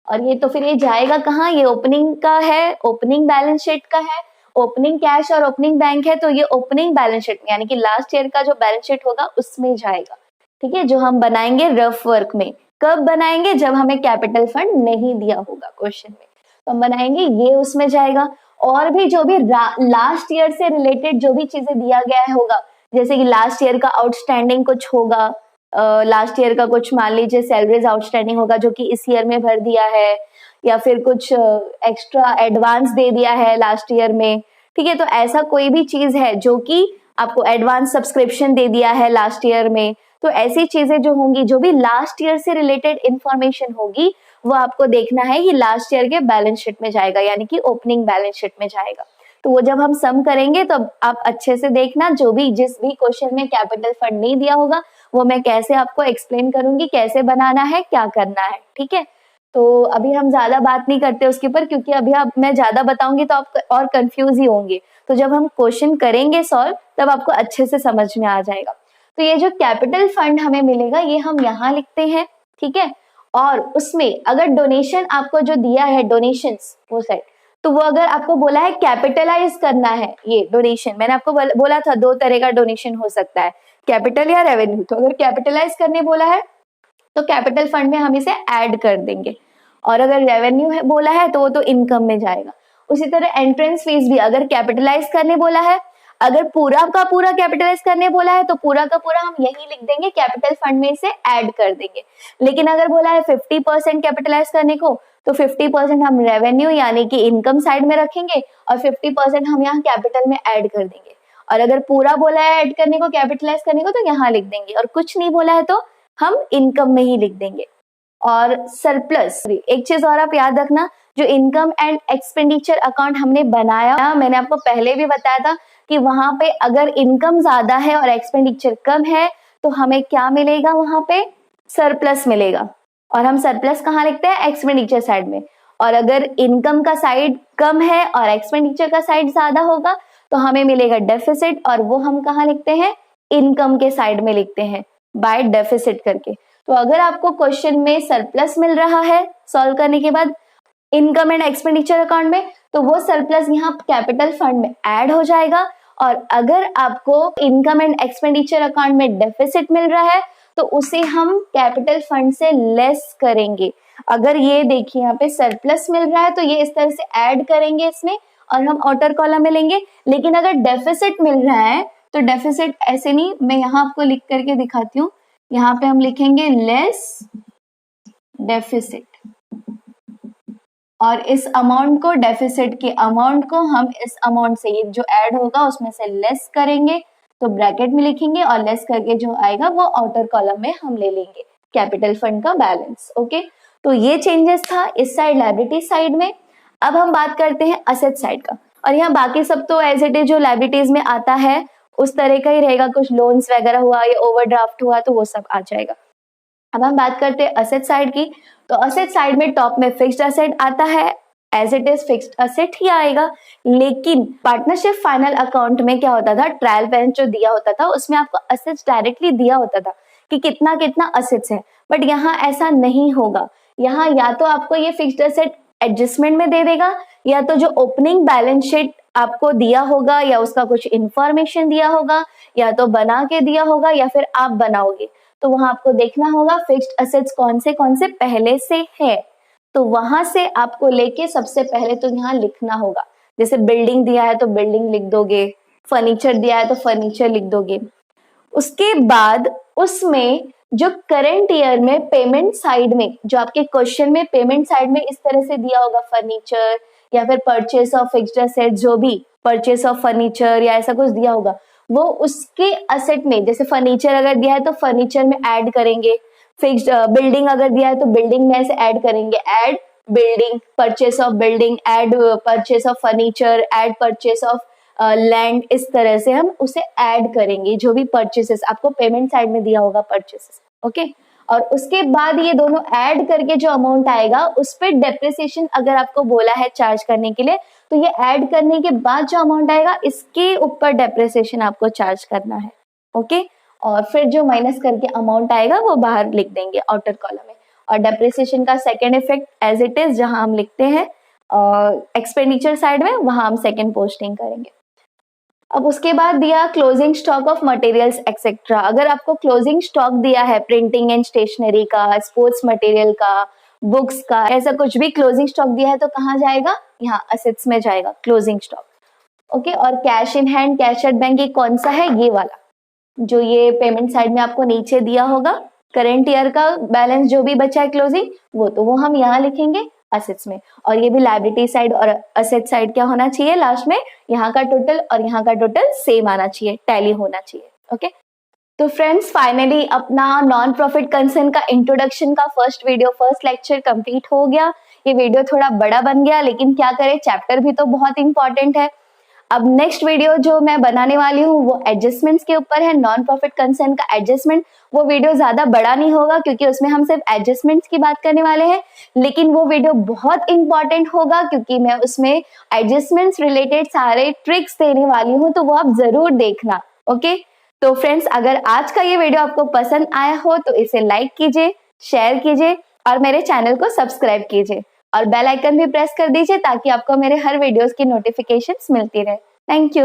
और ये तो फिर ये जाएगा कहाँ, ये ओपनिंग का है, ओपनिंग बैलेंस शीट का है, ओपनिंग कैश और ओपनिंग बैंक है, तो ये ओपनिंग बैलेंस शीट में, यानी कि लास्ट ईयर का जो बैलेंस शीट होगा उसमें जाएगा। ठीक है, जो हम बनाएंगे रफ वर्क में। कब बनाएंगे? जब हमें कैपिटल फंड नहीं दिया होगा क्वेश्चन में, तो हम बनाएंगे, ये उसमें जाएगा। और भी जो भी लास्ट ईयर से रिलेटेड जो भी चीजें दिया गया होगा, जैसे कि लास्ट ईयर का आउटस्टैंडिंग कुछ होगा, लास्ट ईयर का कुछ मान लीजिए सैलरीज आउटस्टैंडिंग होगा जो कि इस ईयर में भर दिया है, या फिर कुछ एक्स्ट्रा एडवांस दे दिया है लास्ट ईयर में, ठीक है। तो ऐसा कोई भी चीज है जो कि आपको एडवांस सब्सक्रिप्शन दे दिया है लास्ट ईयर में, तो ऐसी चीजें जो होंगी, जो भी लास्ट ईयर से रिलेटेड इंफॉर्मेशन होगी, वो आपको देखना है कि लास्ट ईयर के बैलेंस शीट में जाएगा, यानी कि ओपनिंग बैलेंस शीट में जाएगा। तो वो जब हम सम करेंगे तो आप अच्छे से देखना, जो भी जिस भी क्वेश्चन में कैपिटल फंड नहीं दिया होगा वो मैं कैसे आपको एक्सप्लेन करूंगी, कैसे बनाना है, क्या करना है, ठीक है। तो अभी हम ज्यादा बात नहीं करते उसके ऊपर, क्योंकि अभी अब मैं ज्यादा बताऊंगी तो आप और कंफ्यूज ही होंगे। तो जब हम क्वेश्चन करेंगे सॉल्व, तब आपको अच्छे से समझ में आ जाएगा। तो ये जो कैपिटल फंड हमें मिलेगा, ये हम यहाँ लिखते हैं, ठीक है। और उसमें अगर डोनेशन आपको जो दिया है, डोनेशंस वो साइड, तो वो अगर आपको बोला है कैपिटलाइज करना है, ये डोनेशन मैंने आपको बोला था 2 तरह का डोनेशन हो सकता है, कैपिटल या रेवेन्यू। तो अगर कैपिटलाइज करने बोला है तो कैपिटल फंड में हम इसे ऐड कर देंगे, और अगर रेवेन्यू है बोला है तो वो तो इनकम में जाएगा। उसी तरह एंट्रेंस फीस भी अगर कैपिटलाइज करने बोला है, अगर पूरा का पूरा कैपिटलाइज करने बोला है तो पूरा का पूरा हम यही लिख देंगे, कैपिटल फंड में इसे ऐड कर देंगे। लेकिन अगर बोला है 50% कैपिटलाइज करने को, तो 50% हम रेवेन्यू यानी कि इनकम साइड में रखेंगे, और 50% हम यहाँ कैपिटल में ऐड कर देंगे। और अगर पूरा बोला है ऐड करने को, कैपिटलाइज करने को, तो यहाँ लिख देंगे, और कुछ नहीं बोला है तो हम इनकम में ही लिख देंगे। और सरप्लस, एक चीज और आप याद रखना, जो इनकम एंड एक्सपेंडिचर अकाउंट हमने बनाया, मैंने आपको पहले भी बताया था कि वहां पे अगर इनकम ज्यादा है और एक्सपेंडिचर कम है तो हमें क्या मिलेगा? वहां पे सरप्लस मिलेगा। और हम सरप्लस कहाँ लिखते हैं? एक्सपेंडिचर साइड में। और अगर इनकम का साइड कम है और एक्सपेंडिचर का साइड ज्यादा होगा तो हमें मिलेगा डेफिसिट, और वो हम कहाँ लिखते हैं? इनकम के साइड में लिखते हैं, बाय डेफिसिट करके। तो अगर आपको क्वेश्चन में सरप्लस मिल रहा है सॉल्व करने के बाद इनकम एंड एक्सपेंडिचर अकाउंट में, तो वो सरप्लस यहाँ कैपिटल फंड में ऐड हो जाएगा। और अगर आपको इनकम एंड एक्सपेंडिचर अकाउंट में डेफिसिट मिल रहा है तो उसे हम कैपिटल फंड से लेस करेंगे। अगर ये देखिए यहाँ पे सरप्लस मिल रहा है तो ये इस तरह से ऐड करेंगे इसमें, और हम आउटर कॉलम में लेंगे। लेकिन अगर डेफिसिट मिल रहा है तो डेफिसिट ऐसे नहीं, मैं यहाँ आपको लिख करके दिखाती हूँ। यहाँ पे हम लिखेंगे लेस डेफिसिट, और इस अमाउंट को, डेफिसिट के अमाउंट को हम इस अमाउंट से, ये जो ऐड होगा उसमें से लेस करेंगे, तो ब्रैकेट में लिखेंगे, और लेस करके जो आएगा वो आउटर कॉलम में हम ले लेंगे कैपिटल फंड का बैलेंस। ओके, तो ये चेंजेस था इस साइड लायबिलिटी साइड में। अब हम बात करते हैं असेट साइड का, और यहाँ बाकी सब तो एज इट इज जो लायबिलिटीज में आता है उस तरह का ही रहेगा, कुछ लोन्स वगैरह हुआ या ओवरड्राफ्ट हुआ तो वो सब आ जाएगा। अब हम बात करते हैं असेट साइड की। तो असेट साइड में टॉप में फिक्स्ड असेट आता है, as it is fixed asset ही आएगा। लेकिन पार्टनरशिप फाइनल अकाउंट में क्या होता था, ट्रायल बैलेंस जो दिया होता था उसमें आपको असेट्स डायरेक्टली दिया होता था कि कितना कितना असेट्स है, बट यहाँ ऐसा नहीं होगा। यहाँ या तो आपको ये फिक्स्ड असेट एडजस्टमेंट में दे देगा, या तो जो ओपनिंग बैलेंस शीट आपको दिया होगा या उसका कुछ इंफॉर्मेशन दिया होगा, या तो बना के दिया होगा या फिर आप बनाओगे, तो वहां आपको देखना होगा फिक्स्ड असेट्स कौन से पहले से है, तो वहां से आपको लेके सबसे पहले तो यहाँ लिखना होगा। जैसे बिल्डिंग दिया है तो बिल्डिंग लिख दोगे, फर्नीचर दिया है तो फर्नीचर लिख दोगे। उसके बाद उसमें जो करंट ईयर में पेमेंट साइड में, जो आपके क्वेश्चन में पेमेंट साइड में इस तरह से दिया होगा, फर्नीचर या फिर परचेस ऑफ फिक्स्ड असेट, जो भी परचेस ऑफ फर्नीचर या ऐसा कुछ दिया होगा, वो उसके असेट में, जैसे फर्नीचर अगर दिया है तो फर्नीचर में ऐड करेंगे, फिक्स्ड बिल्डिंग अगर दिया है तो बिल्डिंग में ऐसे ऐड करेंगे, add building, purchase of building, add purchase of furniture, add purchase of land, इस तरह से हम उसे ऐड करेंगे जो भी परचेसेस आपको पेमेंट साइड में दिया होगा परचेसेस। ओके, और उसके बाद ये दोनों ऐड करके जो अमाउंट आएगा उस पर डेप्रिसिएशन अगर आपको बोला है चार्ज करने के लिए, तो ये ऐड करने के बाद जो अमाउंट आएगा इसके ऊपर डेप्रिसिएशन आपको चार्ज करना है। ओके, और फिर जो माइनस करके अमाउंट आएगा वो बाहर लिख देंगे आउटर कॉलम में। और डेप्रिसिएशन का second effect as it is जहां हम लिखते हैं एक्सपेंडिचर साइड में, वहां हम सेकेंड पोस्टिंग करेंगे। अब उसके बाद दिया closing stock of materials etcetera. अगर आपको क्लोजिंग स्टॉक दिया है प्रिंटिंग एंड स्टेशनरी का, स्पोर्ट्स मटेरियल का, बुक्स का, ऐसा कुछ भी क्लोजिंग स्टॉक दिया है तो कहाँ जाएगा? यहाँ असेट्स में जाएगा क्लोजिंग स्टॉक। ओके, और cash in hand, cash at bank, ये कौन सा है? ये वाला जो ये पेमेंट साइड में आपको नीचे दिया होगा, करंट ईयर का बैलेंस जो भी बचा है क्लोजिंग, वो हम यहाँ लिखेंगे असेट्स में। और ये भी लायबिलिटी साइड और असेट साइड क्या होना चाहिए? लास्ट में यहाँ का टोटल और यहाँ का टोटल सेम आना चाहिए, टैली होना चाहिए। ओके, तो फ्रेंड्स फाइनली अपना नॉन प्रॉफिट कंसर्न का इंट्रोडक्शन का फर्स्ट लेक्चर कंप्लीट हो गया। ये वीडियो थोड़ा बड़ा बन गया, लेकिन क्या करें, चैप्टर भी तो बहुत इंपॉर्टेंट है। अब नेक्स्ट वीडियो जो मैं बनाने वाली हूँ वो एडजस्टमेंट्स के ऊपर है, नॉन प्रॉफिट कंसर्न का एडजस्टमेंट। वो वीडियो ज्यादा बड़ा नहीं होगा क्योंकि उसमें हम सिर्फ एडजस्टमेंट्स की बात करने वाले हैं, लेकिन वो वीडियो बहुत इंपॉर्टेंट होगा क्योंकि मैं उसमें एडजस्टमेंट्स रिलेटेड सारे ट्रिक्स देने वाली हूँ, तो वो आप जरूर देखना। ओके, तो फ्रेंड्स अगर आज का ये वीडियो आपको पसंद आया हो तो इसे लाइक कीजिए, शेयर कीजिए और मेरे चैनल को सब्सक्राइब कीजिए और बेल आइकन भी प्रेस कर दीजिए ताकि आपको मेरे हर वीडियोस की नोटिफिकेशंस मिलती रहे। Thank you.